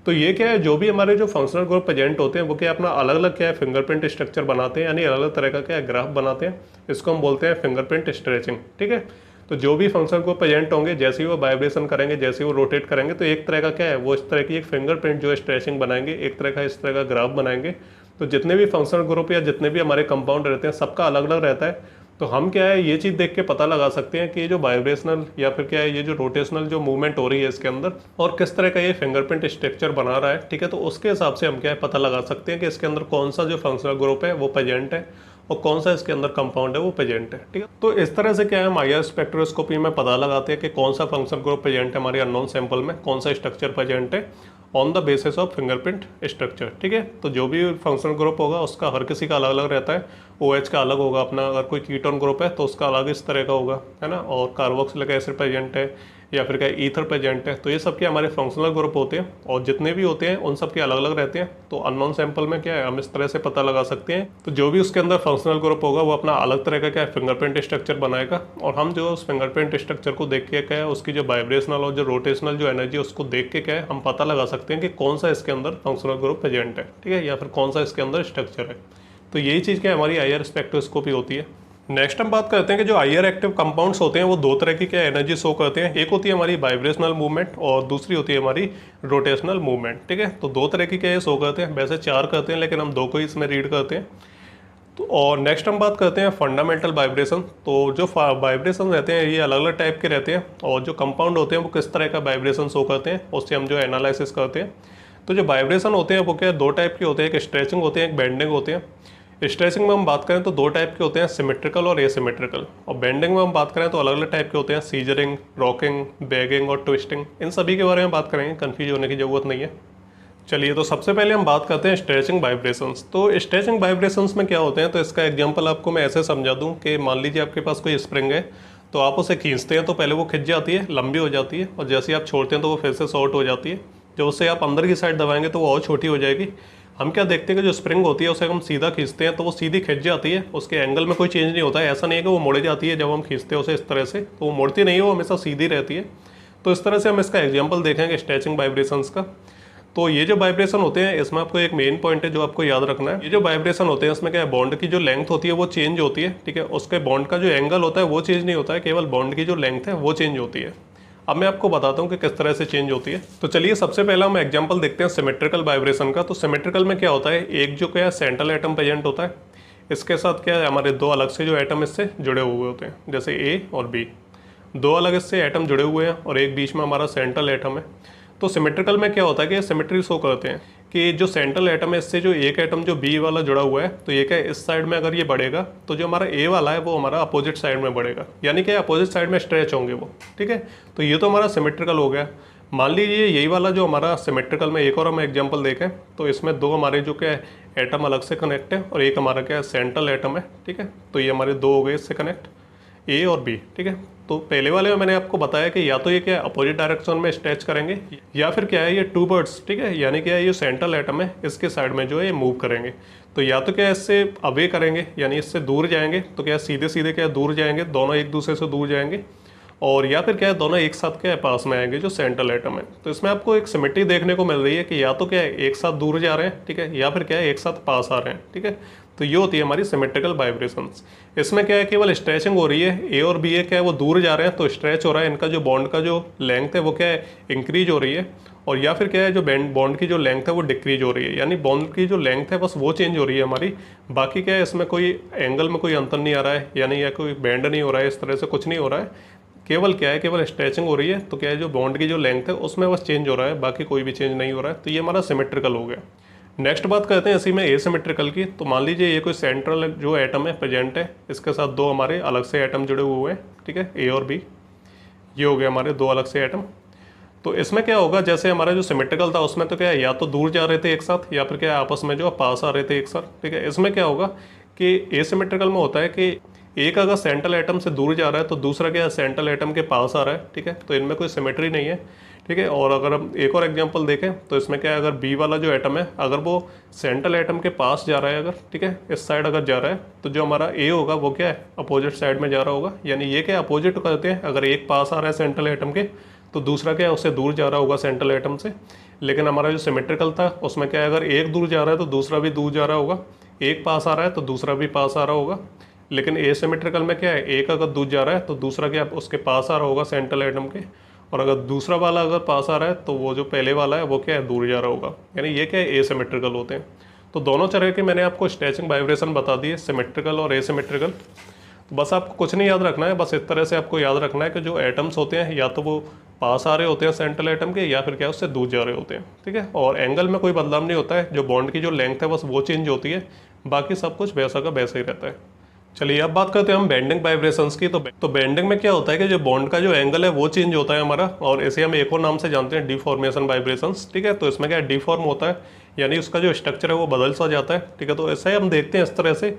तो ये क्या है, जो भी हमारे जो फंक्शनल ग्रुप प्रेजेंट होते हैं वो क्या अपना अलग अलग क्या है फिंगरप्रिंट स्ट्रक्चर बनाते हैं, यानी अलग अलग तरह का क्या है ग्राफ बनाते हैं। इसको हम बोलते हैं फिंगरप्रिंट स्ट्रेचिंग, ठीक है। तो जो भी फंक्शनल ग्रुप प्रेजेंट होंगे, जैसे ही वो वाइब्रेशन करेंगे, जैसे ही वो रोटेट करेंगे, तो एक तरह का क्या है वो इस तरह की एक फिंगरप्रिंट जो है स्ट्रेचिंग बनाएंगे, एक तरह का इस तरह का ग्राफ बनाएंगे। तो जितने भी फंक्शनल ग्रुप या जितने भी हमारे कंपाउंड रहते हैं सबका अलग अलग रहता है। तो हम क्या है ये चीज़ देख के पता लगा सकते हैं कि ये जो वाइब्रेशनल या फिर क्या है ये जो रोटेशनल जो मूवमेंट हो रही है इसके अंदर और किस तरह का ये फिंगरप्रिंट स्ट्रक्चर बना रहा है, ठीक है। तो उसके हिसाब से हम क्या है पता लगा सकते हैं कि इसके अंदर कौन सा जो फंक्शनल ग्रुप है वो प्रेजेंट है और कौन सा इसके अंदर कंपाउंड है वो प्रेजेंट है, ठीक है। तो इस तरह से क्या है हम IR स्पेक्ट्रोस्कोपी में पता लगाते हैं कि कौन सा फंक्शनल ग्रुप प्रेजेंट है हमारे अननोन सैंपल में, कौन सा स्ट्रक्चर प्रेजेंट है on the basis of fingerprint structure, ठीक है। तो जो भी फंक्शनल ग्रुप होगा उसका हर किसी का अलग अलग रहता है। OH का अलग होगा अपना, अगर कोई कीटोन ग्रुप है तो उसका अलग इस तरह का होगा, है ना। और कार्बोक्सिलिक एसिड प्रेजेंट है या फिर क्या ईथर प्रेजेंट है। तो ये सब के हमारे फंक्शनल ग्रुप होते हैं और जितने भी होते हैं उन सब के अलग अलग रहते हैं। तो अननोन सैंपल में क्या है हम इस तरह से पता लगा सकते हैं। तो जो भी उसके अंदर फंक्शनल ग्रुप होगा वो अपना अलग तरह का क्या है फिंगरप्रिंट स्ट्रक्चर बनाएगा और हम जो उस फिंगरप्रिंट स्ट्रक्चर को देख के क्या है उसकी जो वाइब्रेशनल और जो रोटेशनल जो एनर्जी उसको देख के क्या है हम पता लगा सकते हैं कि कौन सा इसके अंदर फंक्शनल ग्रुप प्रेजेंट है, ठीक है, या फिर कौन सा इसके अंदर स्ट्रक्चर है। तो यही चीज़ क्या हमारी IR स्पेक्ट्रोस्कोपी होती है। नेक्स्ट हम बात करते हैं कि जो IR एक्टिव कंपाउंड्स होते हैं वो दो तरह की क्या एनर्जी शो करते हैं। एक होती है हमारी वाइब्रेशनल मूवमेंट और दूसरी होती है हमारी रोटेशनल मूवमेंट, ठीक है। तो दो तरह की क्या ये शो करते हैं, वैसे चार करते हैं लेकिन हम दो को ही इसमें रीड करते हैं। तो और नेक्स्ट हम बात करते हैं फंडामेंटल वाइब्रेशन। तो जो वाइब्रेशन रहते हैं ये अलग अलग टाइप के रहते हैं और जो कंपाउंड होते हैं वो किस तरह का वाइब्रेशन शो करते हैं उससे हम जो एनालिसिस करते हैं। तो जो वाइब्रेशन होते हैं वो क्या दो टाइप के होते हैं, एक स्ट्रेचिंग होते हैं, एक बेंडिंग होते हैं। स्ट्रेचिंग में हम बात करें तो दो टाइप के होते हैं, सिमेट्रिकल और एसिमेट्रिकल। और बेंडिंग में हम बात करें तो अलग अलग टाइप के होते हैं, सीजरिंग, रॉकिंग, बैगिंग और ट्विस्टिंग। इन सभी के बारे में बात करेंगे, कन्फ्यूज होने की ज़रूरत नहीं है। चलिए तो सबसे पहले हम बात करते हैं स्ट्रेचिंग वाइब्रेशंस। तो स्ट्रेचिंग वाइब्रेशंस में क्या होते हैं, तो इसका एग्जांपल आपको मैं ऐसे समझा दूं कि मान लीजिए आपके पास कोई स्प्रिंग है तो आप उसे खींचते हैं तो पहले वो खिंच जाती है, लंबी हो जाती है, और जैसे ही आप छोड़ते हैं तो वो फिर से शॉर्ट हो जाती है। जब उसे आप अंदर की साइड दबाएंगे तो वो और छोटी हो जाएगी। हम क्या देखते हैं कि जो स्प्रिंग होती है उसे हम सीधा खींचते हैं तो वो सीधी खिंच जाती है, उसके एंगल में कोई चेंज नहीं होता है। ऐसा नहीं है कि वो मुड़ जाती है जब हम खींचते हैं उसे इस तरह से, तो वो मुड़ती नहीं है, वो हमेशा सीधी रहती है। तो इस तरह से हम इसका एग्जाम्पल देखेंगे स्ट्रेचिंग वाइब्रेशंस का। तो ये जो वाइब्रेशन होते हैं इसमें आपको एक मेन पॉइंट है जो आपको याद रखना है। ये जो वाइब्रेशन होते हैं इसमें क्या है, बॉन्ड की जो लेंथ होती है वो चेंज होती है, ठीक है। उसके बॉन्ड का जो एंगल होता है वो चेंज नहीं होता है, केवल बॉन्ड की जो लेंथ है वो चेंज होती है। अब मैं आपको बताता हूँ कि किस तरह से चेंज होती है। तो चलिए सबसे पहला हम एग्जांपल देखते हैं सिमेट्रिकल वाइब्रेशन का। तो सिमेट्रिकल में क्या होता है, एक जो क्या है सेंट्रल एटम प्रेजेंट होता है, इसके साथ क्या है हमारे दो अलग से जो एटम इससे जुड़े हुए होते हैं, जैसे A और B। दो अलग इससे एटम जुड़े हुए हैं और एक बीच में हमारा सेंट्रल एटम है। तो सिमेट्रिकल में क्या होता है कि सिमेट्री शो करते हैं कि जो सेंट्रल एटम है इससे जो एक एटम जो बी वाला जुड़ा हुआ है, तो ये क्या इस साइड में अगर ये बढ़ेगा तो जो हमारा ए वाला है वो हमारा अपोजिट साइड में बढ़ेगा, यानी कि अपोजिट साइड में स्ट्रेच होंगे वो, ठीक है। तो ये तो हमारा सिमेट्रिकल हो गया। मान लीजिए यही वाला जो हमारा सिमेट्रिकल में एक और हम एग्जाम्पल देखें तो इसमें दो हमारे जो क्या है एटम अलग से कनेक्ट है और एक हमारा क्या है सेंट्रल एटम है, ठीक है। तो ये हमारे दो हो गए इससे कनेक्ट, ए और बी, ठीक है। तो पहले वाले में मैंने आपको बताया कि या तो ये क्या अपोजिट डायरेक्शन में स्ट्रेच करेंगे या फिर क्या है ये टू बर्ड्स, ठीक है, यानी क्या है ये सेंट्रल एटम है इसके साइड में जो है ये मूव करेंगे। तो या तो क्या इससे अवे करेंगे यानी इससे दूर जाएंगे, तो क्या सीधे सीधे क्या दूर जाएंगे, दोनों एक दूसरे से दूर जाएंगे, और या फिर क्या है दोनों एक साथ क्या है पास में आएंगे जो सेंट्रल एटम है। तो इसमें आपको एक सिमेट्री देखने को मिल रही है कि या तो क्या है एक साथ दूर जा रहे हैं, ठीक है, या फिर क्या है एक साथ पास आ रहे हैं, ठीक है। तो ये होती है हमारी सिमेट्रिकल वाइब्रेशंस। इसमें क्या है केवल स्ट्रेचिंग हो रही है, ए और बी ए क्या है वो दूर जा रहे हैं तो स्ट्रेच हो रहा है, इनका जो बॉन्ड का जो लेंथ है वो क्या है इंक्रीज हो रही है, और या फिर क्या है जो बॉन्ड की जो लेंथ है वो डिक्रीज हो रही है, यानी बॉन्ड की जो लेंथ है बस वो चेंज हो रही है हमारी। बाकी क्या है इसमें कोई एंगल में कोई अंतर नहीं आ रहा है, यानी या कोई बैंड नहीं हो रहा है, इस तरह से कुछ नहीं हो रहा है, केवल क्या है केवल स्ट्रेचिंग हो रही है। तो क्या है जो बॉन्ड की जो लेंथ है उसमें बस चेंज हो रहा है, बाकी कोई भी चेंज नहीं हो रहा है। तो ये हमारा सिमेट्रिकल हो गया। नेक्स्ट बात करते हैं इसी में एसिमेट्रिकल की। तो मान लीजिए ये कोई सेंट्रल जो एटम है प्रेजेंट है, इसके साथ दो हमारे अलग से एटम जुड़े हुए हैं, ठीक है, ए और बी। ये हो गए हमारे दो अलग से एटम। तो इसमें क्या होगा, जैसे हमारा जो सिमेट्रिकल था उसमें तो क्या है या तो दूर जा रहे थे एक साथ या फिर क्या आपस में जो पास आ रहे थे एक साथ, ठीक है। इसमें क्या होगा कि एसिमेट्रिकल में होता है कि एक अगर सेंट्रल एटम से दूर जा रहा है तो दूसरा क्या है सेंट्रल एटम के पास आ रहा है, ठीक है। तो इनमें कोई सिमेट्री नहीं है, ठीक है। और अगर हम एक और एग्जांपल देखें तो इसमें क्या है, अगर बी वाला जो एटम है अगर वो सेंट्रल एटम के पास जा रहा है अगर, ठीक है, इस साइड अगर जा रहा है तो जो हमारा ए होगा वो क्या है, अपोजिट साइड में जा रहा होगा। यानी ये क्या अपोजिट करते हैं, अगर एक पास आ रहा है सेंट्रल एटम के तो दूसरा क्या है उससे दूर जा रहा होगा सेंट्रल एटम से। लेकिन हमारा जो सिमेट्रिकल था उसमें क्या है, अगर एक दूर जा रहा है तो दूसरा भी दूर जा रहा होगा, एक पास आ रहा है तो दूसरा भी पास आ रहा होगा। लेकिन एसिमेट्रिकल में क्या है, एक अगर दूर जा रहा है तो दूसरा क्या उसके पास आ रहा होगा सेंट्रल एटम के, और अगर दूसरा वाला अगर पास आ रहा है तो वो जो पहले वाला है वो क्या है दूर जा रहा होगा। यानी ये क्या है एसिमेट्रिकल होते हैं। तो दोनों तरह के मैंने आपको स्ट्रेचिंग वाइब्रेशन बता दिए, सिमेट्रिकल और एसिमेट्रिकल। तो बस आपको कुछ नहीं याद रखना है, बस इस तरह से आपको याद रखना है कि जो एटम्स होते हैं या तो वो पास आ रहे होते हैं सेंट्रल एटम के या फिर क्या उससे दूर जा रहे होते हैं, ठीक है। और एंगल में कोई बदलाव नहीं होता है, जो बॉन्ड की जो लेंथ है बस वो चेंज होती है, बाकी सब कुछ वैसा का वैसा ही रहता है। चलिए अब बात करते हैं हम बेंडिंग वाइब्रेशंस की। तो बेंडिंग में क्या होता है कि जो बॉन्ड का जो एंगल है वो चेंज होता है हमारा, और इसे हम एक और नाम से जानते हैं डिफॉर्मेशन वाइब्रेशंस, ठीक है। तो इसमें क्या डिफॉर्म होता है, यानी उसका जो स्ट्रक्चर है वो बदल सा जाता है, ठीक है। तो ऐसा ही हम देखते हैं इस तरह से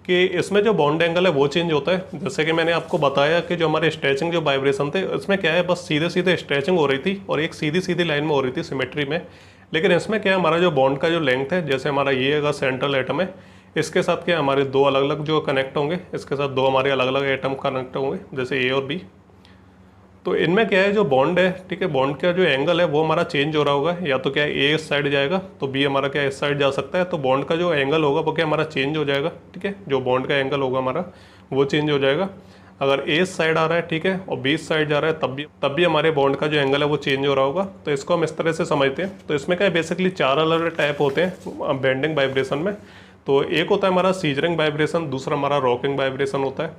कि इसमें जो बॉन्ड एंगल है वो चेंज होता है। जैसे कि मैंने आपको बताया कि जो हमारे स्ट्रेचिंग जो वाइब्रेशन थे इसमें क्या है, बस सीधे सीधे स्ट्रेचिंग हो रही थी और एक सीधी सीधी लाइन में हो रही थी सिमेट्री में। लेकिन इसमें क्या है, हमारा जो बॉन्ड का जो लेंथ है, जैसे हमारा ये अगर सेंट्रल एटम है, इसके साथ क्या हमारे दो अलग अलग जो कनेक्ट होंगे, इसके साथ दो हमारे अलग अलग एटम कनेक्ट होंगे जैसे ए और बी। तो इनमें क्या है जो बॉन्ड है, ठीक है, बॉन्ड का जो एंगल है वो हमारा चेंज हो रहा होगा, या तो क्या है ए इस साइड जाएगा तो बी हमारा क्या इस साइड जा सकता है, तो बॉन्ड का जो एंगल होगा वो क्या हमारा चेंज हो जाएगा, ठीक है। जो बॉन्ड का एंगल होगा हमारा वो चेंज हो जाएगा। अगर ए इस साइड आ रहा है, ठीक है, और बी इस साइड जा रहा है तब भी हमारे बॉन्ड का जो एंगल है वो चेंज हो रहा होगा। तो इसको हम इस तरह से समझते हैं। तो इसमें क्या है बेसिकली चार अलग अलग टाइप होते हैं बेंडिंग वाइब्रेशन में। तो एक होता है हमारा सीजरिंग वाइब्रेशन, दूसरा हमारा रॉकिंग वाइब्रेशन होता है,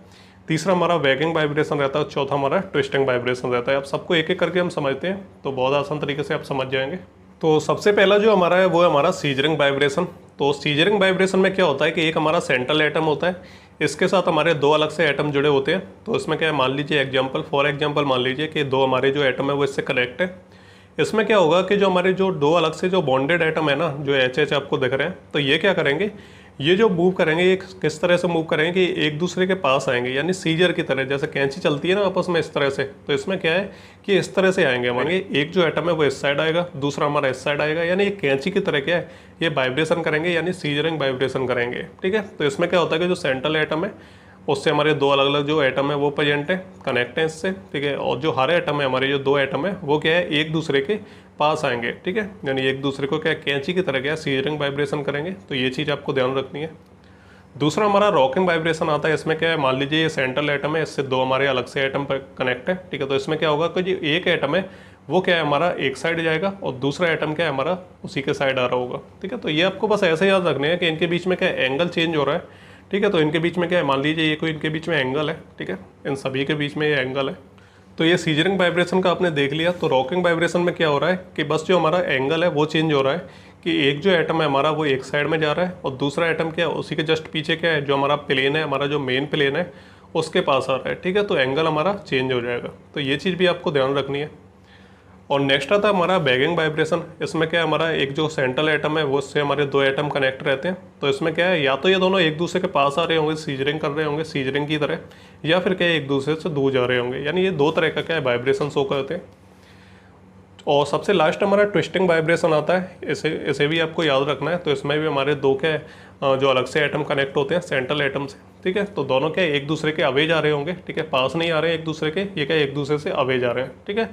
तीसरा हमारा वैगिंग वाइब्रेशन रहता है, चौथा हमारा ट्विस्टिंग वाइब्रेशन रहता है। अब सबको एक एक करके हम समझते हैं तो बहुत आसान तरीके से आप समझ जाएंगे। तो सबसे पहला जो हमारा है वो है हमारा सीजरिंग वाइब्रेशन। तो सीजरिंग वाइब्रेशन में क्या होता है कि एक हमारा सेंट्रल एटम होता है, इसके साथ हमारे दो अलग से एटम जुड़े होते हैं। तो इसमें क्या है, मान लीजिए फॉर एग्जाम्पल मान लीजिए कि दो हमारे जो एटम है वो इससे कनेक्ट है। इसमें क्या होगा कि जो हमारे जो दो अलग से जो बॉन्डेड एटम है ना, जो एच आपको दिख रहे हैं, तो ये क्या करेंगे, ये जो मूव करेंगे ये किस तरह से मूव करेंगे कि एक दूसरे के पास आएंगे, यानी सीजर की तरह, जैसे कैंची चलती है ना आपस में इस तरह से। तो इसमें क्या है कि इस तरह से आएंगे हमारे, एक जो एटम है वो इस साइड आएगा, दूसरा हमारा इस साइड आएगा, यानी एक कैंची की तरह क्या है ये वाइब्रेशन करेंगे, यानी सीजरिंग वाइब्रेशन करेंगे, ठीक है। तो इसमें क्या होता है कि जो सेंट्रल एटम है उससे हमारे दो अलग अलग जो एटम है वो प्रेजेंट है, कनेक्ट है इससे, ठीक है। और जो हर एटम है, हमारे जो दो एटम है वो क्या है एक दूसरे के पास आएंगे, ठीक है, यानी एक दूसरे को क्या कैंची की तरह क्या सीजरिंग वाइब्रेशन करेंगे। तो ये चीज़ आपको ध्यान रखनी है। दूसरा हमारा रॉकिंग वाइब्रेशन आता है। इसमें क्या है, मान लीजिए ये सेंट्रल एटम है, इससे दो हमारे अलग से एटम पर कनेक्ट है, ठीक है। तो इसमें क्या होगा कि जो एक एटम है वो क्या है हमारा एक साइड जाएगा और दूसरा एटम क्या है हमारा उसी के साइड आ रहा होगा, ठीक है। तो ये आपको बस ऐसे याद रखने हैं कि इनके बीच में क्या एंगल चेंज हो रहा है, ठीक है। तो इनके बीच में क्या है, मान लीजिए ये कोई इनके बीच में एंगल है, ठीक है, इन सभी के बीच में ये एंगल है। तो ये सीजरिंग वाइब्रेशन का आपने देख लिया। तो रॉकिंग वाइब्रेशन में क्या हो रहा है कि बस जो हमारा एंगल है वो चेंज हो रहा है कि एक जो एटम है हमारा वो एक साइड में जा रहा है और दूसरा एटम क्या है उसी के जस्ट पीछे क्या है, जो हमारा प्लेन है, हमारा जो मेन प्लेन है उसके पास आ रहा है, ठीक है। तो एंगल हमारा चेंज हो जाएगा। तो ये चीज़ भी आपको ध्यान रखनी है। और नेक्स्ट आता है हमारा वैगिंग वाइब्रेशन। इसमें क्या है, हमारा एक जो सेंट्रल एटम है वो उससे हमारे दो एटम कनेक्ट रहते हैं। तो इसमें क्या है, या तो ये दोनों एक दूसरे के पास आ रहे होंगे, सीजरिंग कर रहे होंगे सीजरिंग की तरह, या फिर क्या है एक दूसरे से दूर जा रहे होंगे, यानी ये दो तरह का क्या है वाइब्रेशन शो करते हैं। और सबसे लास्ट हमारा ट्विस्टिंग वाइब्रेशन आता है। इसे भी आपको याद रखना है। तो इसमें भी हमारे दो क्या है जो अलग से एटम कनेक्ट होते हैं सेंट्रल एटम से, ठीक है। तो दोनों क्या एक दूसरे के अवे जा रहे होंगे, ठीक है, पास नहीं आ रहे हैं एक दूसरे के, ये क्या एक दूसरे से अवे जा रहे हैं, ठीक है।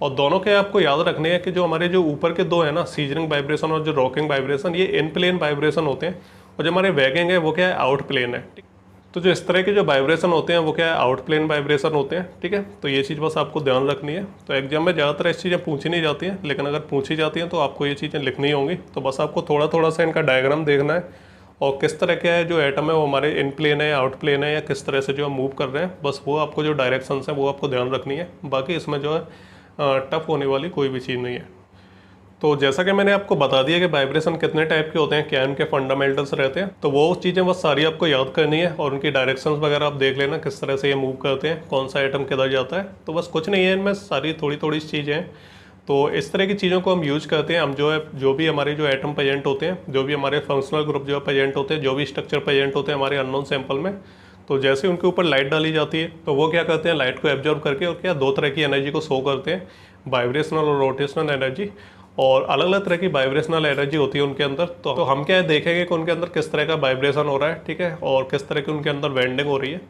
और दोनों के आपको याद रखने हैं कि जो हमारे जो ऊपर के दो है ना, सीजरिंग वाइब्रेशन और जो रॉकिंग वाइब्रेशन, ये इन प्लेन वाइब्रेशन होते हैं, और जो हमारे वैगिंग है वो क्या है आउट प्लेन है। तो जो इस तरह के जो वाइब्रेशन होते हैं वो क्या है आउट प्लेन वाइब्रेशन होते हैं, ठीक है। तो ये चीज़ बस आपको ध्यान रखनी है। तो एग्जाम में ज़्यादातर ऐसी चीज़ें पूछी नहीं जाती हैं, लेकिन अगर पूछी जाती हैं तो आपको ये चीज़ें लिखनी होंगी। तो बस आपको थोड़ा थोड़ा सा इनका डायग्राम देखना है और किस तरह का है जो एटम है वो हमारे इन प्लेन है, आउट प्लेन है, या किस तरह से जो हम मूव कर रहे हैं, बस वो आपको जो डायरेक्शंस हैं वो आपको ध्यान रखनी है। बाकी इसमें जो है टफ होने वाली कोई भी चीज़ नहीं है। तो जैसा कि मैंने आपको बता दिया कि वाइब्रेशन कितने टाइप के होते हैं, क्या इनके फंडामेंटल्स रहते हैं, तो वो चीज़ें बस सारी आपको याद करनी है और उनकी डायरेक्शंस वगैरह आप देख लेना किस तरह से ये मूव करते हैं, कौन सा एटम किधर जाता है। तो बस कुछ नहीं है, इनमें सारी थोड़ी थोड़ी चीज़ें हैं। तो इस तरह की चीज़ों को हम यूज करते हैं। हम जो भी हमारे जो एटम प्रेजेंट होते हैं, जो भी हमारे फंक्शनल ग्रुप जो प्रेजेंट होते हैं, जो भी स्ट्रक्चर प्रेजेंट होते हैं हमारे अननोन सैंपल में, तो जैसे उनके ऊपर लाइट डाली जाती है तो वो क्या करते हैं, लाइट को एब्जॉर्ब करके और क्या दो तरह की एनर्जी को शो करते हैं। वाइब्रेशनल और रोटेशनल एनर्जी, और अलग अलग तरह की वाइब्रेशनल एनर्जी होती है उनके अंदर। तो हम क्या है देखेंगे कि उनके अंदर किस तरह का वाइब्रेशन हो रहा है, ठीक है, और किस तरह की उनके अंदर बेंडिंग हो रही है।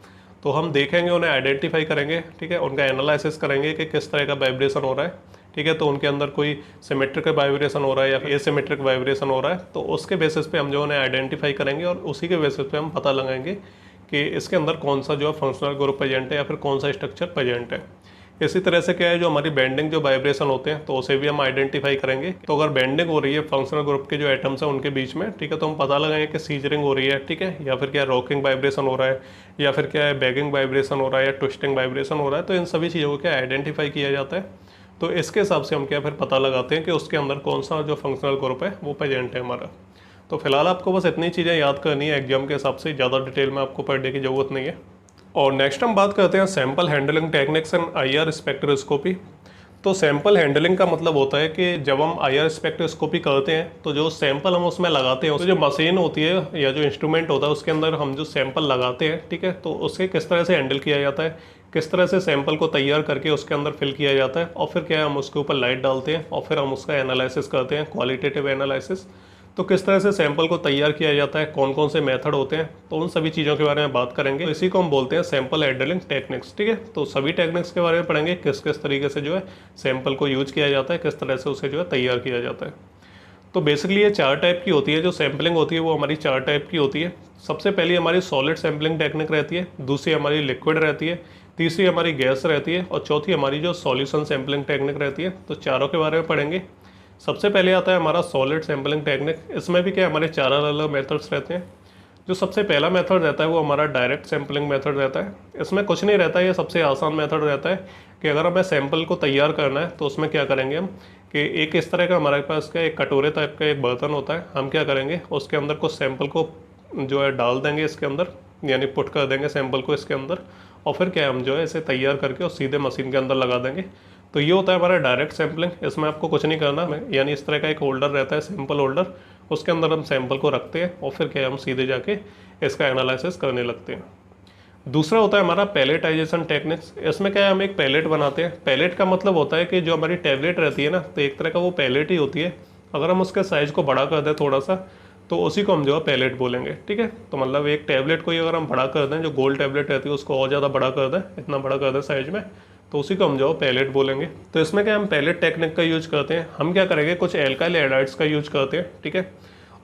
तो हम देखेंगे, उन्हें आइडेंटिफाई करेंगे, ठीक है, उनका एनालिसिस करेंगे कि किस तरह का वाइब्रेशन हो रहा है, ठीक है। तो उनके अंदर कोई सिमेट्रिक वाइब्रेशन हो रहा है या फिर एसिमेट्रिक वाइब्रेशन हो रहा है, तो उसके बेसिस पे हम जो उन्हें आइडेंटिफाई करेंगे और उसी के बेसिस पे हम पता लगाएंगे कि इसके अंदर कौन सा जो है फंक्शनल ग्रुप प्रेजेंट है या फिर कौन सा स्ट्रक्चर प्रेजेंट है। इसी तरह से क्या है, जो हमारी बेंडिंग जो वाइब्रेशन होते हैं तो उसे भी हम आइडेंटिफाई करेंगे। तो अगर बेंडिंग हो रही है फंक्शनल ग्रुप के जो एटम्स हैं उनके बीच में, ठीक है, तो हम पता लगाएंगे कि सीजरिंग हो रही है, ठीक है, या फिर क्या रॉकिंग वाइब्रेशन हो रहा है, या फिर क्या है बैगिंग वाइब्रेशन हो रहा है, या ट्विस्टिंग वाइब्रेशन हो रहा है। तो इन सभी चीज़ों को क्या आइडेंटिफाई किया जाता है। तो इसके हिसाब से हम क्या फिर पता लगाते हैं कि उसके अंदर कौन सा जो फंक्शनल ग्रुप है वो प्रेजेंट है हमारा। तो फिलहाल आपको बस इतनी चीज़ें याद करनी है एग्जाम के हिसाब से, ज़्यादा डिटेल में आपको पढ़ने की ज़रूरत नहीं है। और नेक्स्ट हम बात करते हैं sample handling techniques and IR spectroscopy. तो सैंपल हैंडलिंग का मतलब होता है कि जब हम आईआर स्पेक्ट्रोस्कोपी करते हैं तो जो सैंपल हम उसमें लगाते हैं, तो जो मशीन होती है या जो इंस्ट्रूमेंट होता है उसके अंदर हम जो सैंपल लगाते हैं, ठीक है, तो उसके किस तरह से हैंडल किया जाता है, किस तरह से सैंपल को तैयार करके उसके अंदर फिल किया जाता है, और फिर क्या है हम उसके ऊपर लाइट डालते हैं और फिर हम उसका एनालिसिस करते हैं, क्वालिटेटिव एनालिसिस। तो किस तरह से सैंपल को तैयार किया जाता है, कौन कौन से मेथड होते हैं, तो उन सभी चीज़ों के बारे में बात करेंगे। तो इसी को हम बोलते हैं सैंपल हैंडलिंग टेक्निक्स, ठीक है। तो सभी टेक्निक्स के बारे में पढ़ेंगे, किस किस तरीके से जो है सैंपल को यूज किया जाता है, किस तरह से उसे जो है तैयार किया जाता है। तो बेसिकली ये 4 टाइप की होती है, जो सैम्पलिंग होती है वो हमारी 4 टाइप की होती है। सबसे पहली हमारी सॉलिड सैम्पलिंग टेक्निक रहती है, दूसरी हमारी लिक्विड रहती है, तीसरी हमारी गैस रहती है, और चौथी हमारी जो सॉल्यूशन सैम्पलिंग टेक्निक रहती है। तो चारों के बारे में पढ़ेंगे। सबसे पहले आता है हमारा सॉलिड सैम्पलिंग टेक्निक। इसमें भी क्या हमारे 4 अलग अलग मेथड्स रहते हैं। जो सबसे पहला मेथड रहता है वो हमारा डायरेक्ट सैम्पलिंग मेथड रहता है। इसमें कुछ नहीं रहता है, ये सबसे आसान मेथड रहता है कि अगर हमें सैंपल को तैयार करना है तो उसमें क्या करेंगे हम कि एक इस तरह का हमारे पास का एक कटोरे टाइप का एक बर्तन होता है। हम क्या करेंगे, उसके अंदर को सैंपल को जो है डाल देंगे इसके अंदर, यानी पुट कर देंगे सैंपल को इसके अंदर, और फिर क्या हम जो है इसे तैयार करके और सीधे मशीन के अंदर लगा देंगे। तो ये होता है हमारा डायरेक्ट सैम्पलिंग। इसमें आपको कुछ नहीं करना, यानी इस तरह का एक होल्डर रहता है, सैंपल होल्डर, उसके अंदर हम सैंपल को रखते हैं और फिर क्या हम सीधे जाके इसका एनालिसिस करने लगते हैं। दूसरा होता है हमारा पैलेटाइजेशन टेक्निक्स। इसमें क्या है, हम एक पैलेट बनाते हैं। पैलेट का मतलब होता है कि जो हमारी टैबलेट रहती है ना, तो एक तरह का वो पैलेट ही होती है। अगर हम उसके साइज़ को बड़ा कर दें थोड़ा सा, तो उसी को हम जो है पैलेट बोलेंगे, ठीक है। तो मतलब एक टैबलेट को ही अगर हम बड़ा कर दें, जो गोल टैबलेट रहती है उसको और ज़्यादा बड़ा कर दें, इतना बड़ा कर दें साइज में, तो उसी को हम जो पैलेट बोलेंगे। तो इसमें क्या हम पैलेट टेक्निक का यूज करते हैं। हम क्या करेंगे, कुछ एल्काइल हैलाइड्स का यूज करते हैं, ठीक है।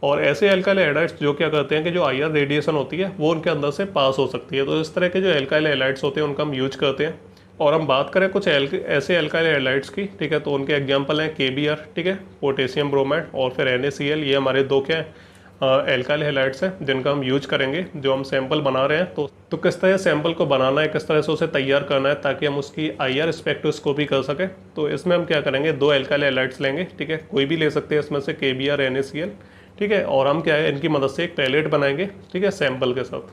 और ऐसे एल्काइल हैलाइड्स जो क्या करते हैं कि जो आईआर रेडिएशन होती है वो उनके अंदर से पास हो सकती है। तो इस तरह के जो एल्काइल हैलाइड्स होते हैं उनका हम यूज करते हैं। और हम बात करें कुछ ऐसे एल्काइल हैलाइड्स की, ठीक है, तो उनके एग्जाम्पल हैं KBr, ठीक है, पोटेशियम ब्रोमाइड, और फिर NaCl। ये हमारे दो क्या है एल्काइल हैलाइड्स हैं जिनका हम यूज करेंगे जो हम सैंपल बना रहे हैं। तो किस तरह सैंपल को बनाना है, किस तरह से उसे तैयार करना है ताकि हम उसकी आईआर स्पेक्ट्रोस्कोपी कर सकें। तो इसमें हम क्या करेंगे, 2 एल्काइल हैलाइड्स लेंगे, ठीक है, कोई भी ले सकते हैं इसमें से, KBr, NaCl, ठीक है। और हम क्या है इनकी मदद से एक पैलेट बनाएंगे, ठीक है, सैंपल के साथ।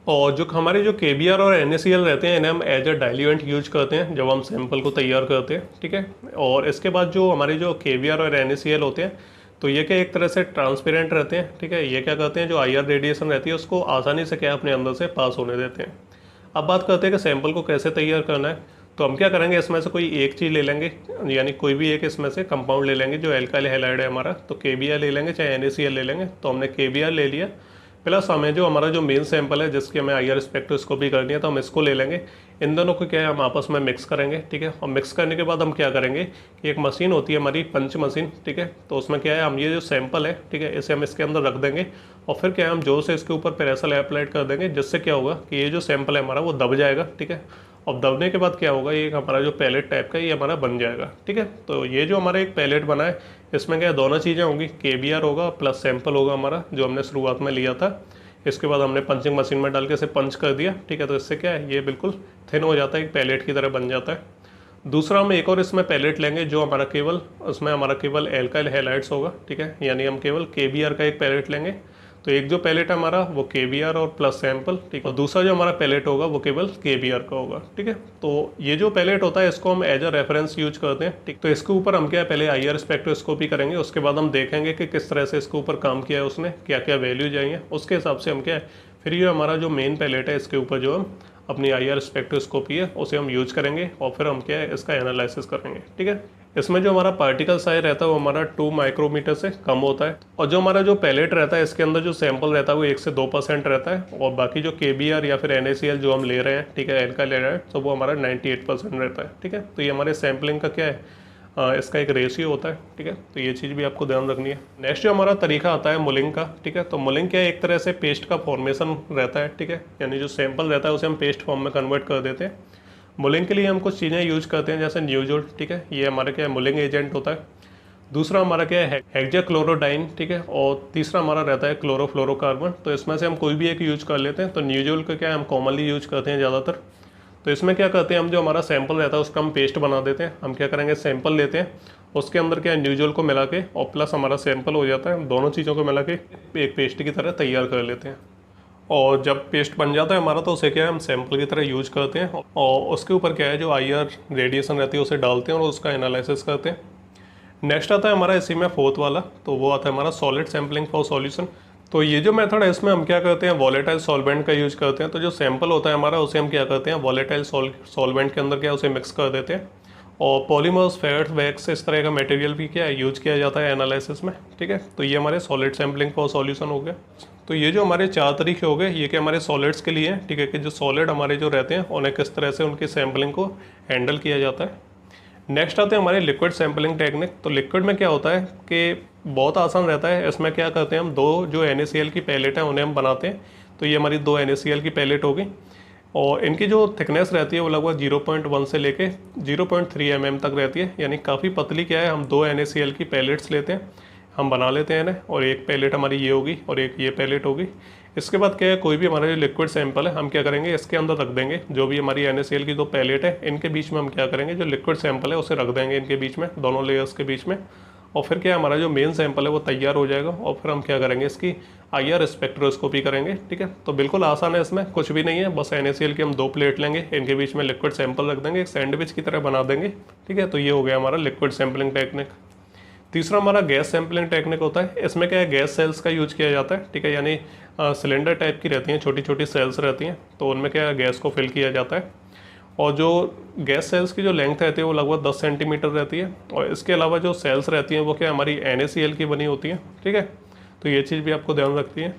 और जो हमारे जो KBr और NaCl रहते हैं इन्हें हम एज अ डाइल्यूएंट यूज करते हैं जब हम सैंपल को तैयार करते हैं, ठीक है। और इसके बाद जो हमारे जो KBr और NaCl होते हैं, तो ये क्या एक तरह से ट्रांसपेरेंट रहते हैं, ठीक है। ये क्या करते हैं, जो आईआर रेडिएशन रहती है उसको आसानी से क्या अपने अंदर से पास होने देते हैं। अब बात करते हैं कि सैंपल को कैसे तैयार करना है। तो हम क्या करेंगे, इसमें से कोई एक चीज़ ले लेंगे, यानी कोई भी एक इसमें से कंपाउंड ले लेंगे जो एल्काइल हैलाइड है हमारा। तो KBr ले लेंगे चाहे NaCl ले लेंगे। तो हमने KBr ले लिया। प्लस हमें जो हमारा जो मेन सैंपल है जिसकी हमें आईआर स्पेक्ट्रोस्कोपी करनी है, तो हम इसको ले लेंगे। इन दोनों को क्या है हम आपस में मिक्स करेंगे, ठीक है। और मिक्स करने के बाद हम क्या करेंगे कि एक मशीन होती है हमारी पंच मशीन, ठीक है। तो उसमें क्या है हम ये जो सैंपल है, ठीक है, इसे हम इसके अंदर रख देंगे और फिर क्या है हम जोर से इसके ऊपर प्रेशर अप्लाइड कर देंगे, जिससे क्या होगा कि ये जो सैंपल है हमारा वो दब जाएगा, ठीक है। और दबने के बाद क्या होगा, ये हमारा जो पैलेट टाइप का ये हमारा बन जाएगा, ठीक है। तो ये जो हमारा एक पैलेट बना है इसमें क्या दोनों चीज़ें होंगी, KBr होगा प्लस सैंपल होगा हमारा जो हमने शुरुआत में लिया था। इसके बाद हमने पंचिंग मशीन में डाल के इसे पंच कर दिया, ठीक है। तो इससे क्या है ये बिल्कुल थिन हो जाता है, एक पैलेट की तरह बन जाता है। दूसरा हम एक और इसमें पैलेट लेंगे जो हमारा केवल उसमें हमारा केवल एल्काइल हैलाइड्स होगा, ठीक है। यानी हम केवल KBr का एक पैलेट लेंगे। तो एक जो पैलेट है हमारा वो KBr और प्लस सैंपल, ठीक है। और दूसरा जो हमारा पैलेट होगा वो केवल KBr का होगा, ठीक है। तो ये जो पैलेट होता है इसको हम एज अ रेफरेंस यूज करते हैं, ठीक। तो इसके ऊपर हम क्या है पहले आईआर स्पेक्ट्रोस्कोपी करेंगे, उसके बाद हम देखेंगे कि किस तरह से इसके ऊपर काम किया है उसने, क्या क्या वैल्यूज आई हैं, उसके हिसाब से हम क्या है फिर ये हमारा जो मेन पैलेट है इसके ऊपर जो हम अपनी IR स्पेक्ट्रोस्कोपी है उसे हम यूज करेंगे और फिर हम क्या है इसका एनालिसिस करेंगे। ठीक है, इसमें जो हमारा पार्टिकल साइज रहता है वो हमारा 2 माइक्रोमीटर से कम होता है, और जो हमारा जो पैलेट रहता है इसके अंदर जो सैंपल रहता है वो 1 से 2% रहता है, और बाकी जो KBr या फिर NaCl जो हम ले रहे हैं, ठीक है, एल्काइल ले रहे हैं, तो वो हमारा 98% रहता है। ठीक है, तो ये हमारे सैम्पलिंग का क्या है, इसका एक रेशियो होता है। ठीक है, तो ये चीज़ भी आपको ध्यान रखनी है। नेक्स्ट जो हमारा तरीका आता है मुलिंग का। ठीक है, तो मुलिंग क्या है, एक तरह से पेस्ट का फॉर्मेशन रहता है। ठीक है, यानी जो सैंपल रहता है उसे हम पेस्ट फॉर्म में कन्वर्ट कर देते हैं। मुलिंग के लिए हम कुछ चीज़ें यूज करते हैं जैसे न्यूजोल। ठीक है, ये हमारा क्या है मुलिंग एजेंट होता है। दूसरा हमारा क्या है हेक्साक्लोरोडाइन। ठीक है, और तीसरा हमारा रहता है क्लोरोफ्लोरोकार्बन। तो इसमें से हम कोई भी एक यूज कर लेते हैं। तो न्यूजोल का क्या है हम कॉमनली यूज करते हैं ज़्यादातर। तो इसमें क्या करते हैं हम, जो हमारा सैंपल रहता है उसका हम पेस्ट बना देते हैं। हम क्या करेंगे, सैंपल लेते हैं, उसके अंदर क्या है न्यूजोल को मिला के और प्लस हमारा सैंपल हो जाता है, दोनों चीज़ों को मिला के एक पेस्ट की तरह तैयार कर लेते हैं। और जब पेस्ट बन जाता है हमारा तो उसे क्या है हम सैंपल की तरह यूज करते हैं, और उसके ऊपर क्या है जो IR रेडिएशन रहती है उसे डालते हैं और उसका एनालिसिस करते हैं। नेक्स्ट आता है हमारा इसी में फोर्थ वाला, तो वो आता है हमारा सॉलिड सैम्पलिंग फॉर सॉल्यूशन। तो ये जो मेथड है इसमें हम क्या करते हैं वॉलेटाइल सॉल्वेंट का यूज करते हैं। तो जो सैंपल होता है हमारा उसे हम क्या करते हैं वॉलेटाइल सॉल्वेंट के अंदर क्या उसे मिक्स कर देते हैं, और पॉलीमर्स, फैट्स, वैक्स इस तरह का मटेरियल भी क्या है यूज किया जाता है एनालिसिस में। ठीक है, तो ये हमारे सॉलिड सैम्पलिंग फॉर सॉल्यूशन हो गया। तो ये जो हमारे 4 तरीके हो गए, ये कि हमारे सॉलिड्स के लिए हैं। ठीक है, कि जो सॉलिड हमारे जो रहते हैं उन्हें किस तरह से उनकी सैम्पलिंग को हैंडल किया जाता है। नेक्स्ट आते हैं हमारे लिक्विड सैम्पलिंग टेक्निक। तो लिक्विड में क्या होता है कि बहुत आसान रहता है। इसमें क्या करते हैं हम, 2 जो NaCl की पैलेट है उन्हें हम बनाते हैं। तो ये हमारी 2 NaCl की पैलेट होगी, और इनकी जो थिकनेस रहती है वो लगभग 0.1 से लेके 0.3 mm तक रहती है, यानी काफ़ी पतली। क्या है हम 2 NaCl की पैलेट्स लेते हैं, हम बना लेते हैं इन्हें, और एक पैलेट हमारी ये होगी और एक ये पैलेट होगी। इसके बाद क्या है कोई भी हमारा जो लिक्विड सैंपल है हम क्या करेंगे इसके अंदर रख देंगे। जो भी हमारी NaCl की 2 पैलेट है इनके बीच में हम क्या करेंगे जो लिक्विड सैंपल है उसे रख देंगे इनके बीच में, दोनों लेयर्स के बीच में, और फिर क्या हमारा जो मेन सैंपल है वो तैयार हो जाएगा, और फिर हम क्या करेंगे इसकी IR स्पेक्ट्रोस्कोपी करेंगे। ठीक है, तो बिल्कुल आसान है, इसमें कुछ भी नहीं है, बस NaCl की हम 2 प्लेट लेंगे, इनके बीच में लिक्विड सैंपल रख देंगे, एक सैंडविच की तरह बना देंगे। ठीक है, तो ये हो गया हमारा लिक्विड सैंपलिंग टेक्निक। तीसरा हमारा गैस सैंपलिंग टेक्निक होता है। इसमें क्या है गैस सेल्स का यूज किया जाता है। ठीक है, यानी सिलेंडर टाइप की रहती हैं, छोटी छोटी सेल्स रहती हैं, तो उनमें क्या है गैस को फिल किया जाता है, और जो गैस सेल्स की जो लेंथ रहती है वो लगभग 10 सेंटीमीटर रहती है, और इसके अलावा जो सेल्स रहती हैं वो क्या हमारी NaCl की बनी होती है। ठीक है, तो ये चीज़ भी आपको ध्यान रखती है।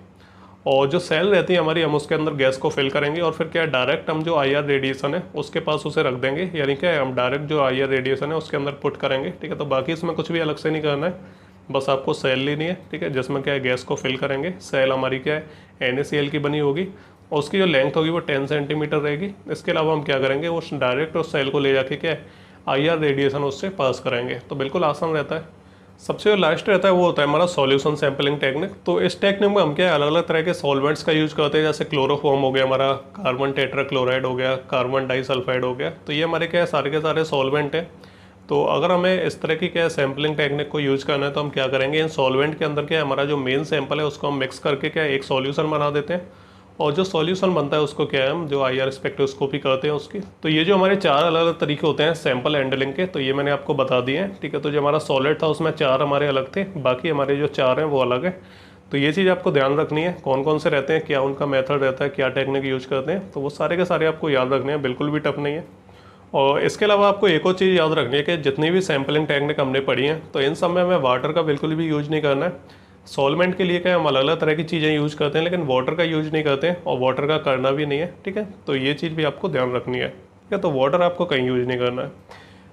और जो सेल रहती है हमारी हम उसके अंदर गैस को फिल करेंगे, और फिर क्या डायरेक्ट हम जो IR रेडिएशन है उसके पास उसे रख देंगे, यानी क्या है हम डायरेक्ट जो IR रेडिएशन है उसके अंदर पुट करेंगे। ठीक है, तो बाकी इसमें कुछ भी अलग से नहीं करना है, बस आपको सेल लेनी है। ठीक है, जिसमें क्या है गैस को फिल करेंगे। सेल हमारी क्या है NaCl की बनी होगी, और उसकी जो लेंथ होगी वो 10 सेंटीमीटर रहेगी। इसके अलावा हम क्या करेंगे वो डायरेक्ट उस सेल को ले जाके क्या है IR रेडिएशन उससे पास करेंगे। तो बिल्कुल आसान रहता है। सबसे जो लास्ट रहता है वो होता है हमारा सॉल्यूशन सैंपलिंग टेक्निक। तो इस टेक्निक में हम क्या अलग अलग तरह के सॉल्वेंट्स का यूज करते हैं, जैसे क्लोरोफॉर्म हो गया हमारा, कार्बन टेट्राक्लोराइड हो गया, कार्बन डाइसल्फाइड हो गया। तो ये हमारे क्या है सारे के सारे सॉल्वेंट हैं। तो अगर हमें इस तरह की क्या सैम्पलिंग टेक्निक को यूज करना है तो हम क्या करेंगे इन सॉल्वेंट के अंदर क्या हमारा जो मेन सैंपल है उसको हम मिक्स करके क्या एक सॉल्यूशन बना देते हैं, और जो सॉल्यूशन बनता है उसको क्या है हम जो IR स्पेक्ट्रोस्कोपी करते हैं उसकी। तो ये जो हमारे 4 अलग अलग तरीके होते हैं सैंपल हैंडलिंग के, तो ये मैंने आपको बता दिए हैं। ठीक है, तो जो हमारा सॉलिड था उसमें 4 हमारे अलग थे, बाकी हमारे जो 4 हैं वो अलग है। तो ये चीज़ आपको ध्यान रखनी है, कौन कौन से रहते हैं, क्या उनका मेथड रहता है, क्या टेक्निक यूज करते हैं, तो वो सारे के सारे आपको याद रखने हैं, बिल्कुल भी टफ नहीं है। और इसके अलावा आपको एक और चीज़ याद रखनी है कि जितनी भी सैम्पलिंग टेक्निक हमने पढ़ी हैं तो इन सब में हमें वाटर का बिल्कुल भी यूज नहीं करना है। सॉल्वेंट के लिए क्या हम अलग अलग तरह की चीज़ें यूज करते हैं, लेकिन वाटर का यूज नहीं करते हैं, और वाटर का करना भी नहीं है। ठीक है, तो ये चीज़ भी आपको ध्यान रखनी है। ठीक है, तो वाटर आपको कहीं यूज नहीं करना है।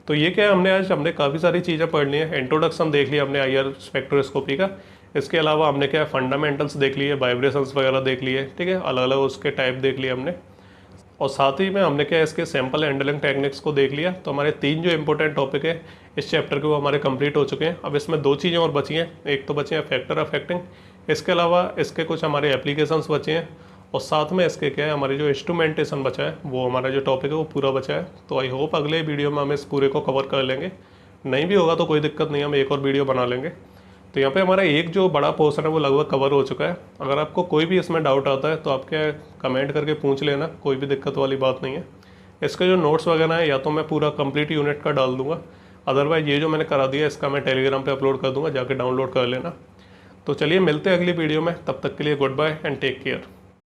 तो ये क्या है हमने काफ़ी सारी चीज़ें पढ़ ली हैं। इंट्रोडक्शन देख लिया हमने IR स्पेक्ट्रोस्कोपी का। इसके अलावा हमने क्या फंडामेंटल्स देख लिए, वाइब्रेशंस वगैरह देख लिए। ठीक है, अलग अलग उसके टाइप देख लिए हमने, और साथ ही में हमने क्या इसके सैंपल हैंडलिंग टेक्निक्स को देख लिया। तो हमारे 3 जो इंपॉर्टेंट टॉपिक है इस चैप्टर के वो हमारे कंप्लीट हो चुके हैं। अब इसमें 2 चीज़ें और बची हैं, एक तो बचे हैं फैक्टर अफेक्टिंग, इसके अलावा इसके कुछ हमारे एप्लीकेशंस बचे हैं, और साथ में इसके क्या है हमारे जो इंस्ट्रूमेंटेशन बचा है वो हमारा जो टॉपिक है वो पूरा बचा है। तो आई होप अगले वीडियो में हम इस पूरे को कवर कर लेंगे। नहीं भी होगा तो कोई दिक्कत नहीं, हम एक और वीडियो बना लेंगे। तो यहाँ पे हमारा एक जो बड़ा पोर्शन है वो लगभग कवर हो चुका है। अगर आपको कोई भी इसमें डाउट आता है तो आप क्या कमेंट करके पूछ लेना, कोई भी दिक्कत वाली बात नहीं है। इसके जो नोट्स वगैरह है या तो मैं पूरा कंप्लीट यूनिट का डाल दूंगा, अदरवाइज ये जो मैंने करा दिया इसका मैं टेलीग्राम पे अपलोड कर दूंगा, जाके डाउनलोड कर लेना। तो चलिए मिलते हैं अगली वीडियो में, तब तक के लिए goodbye and take care.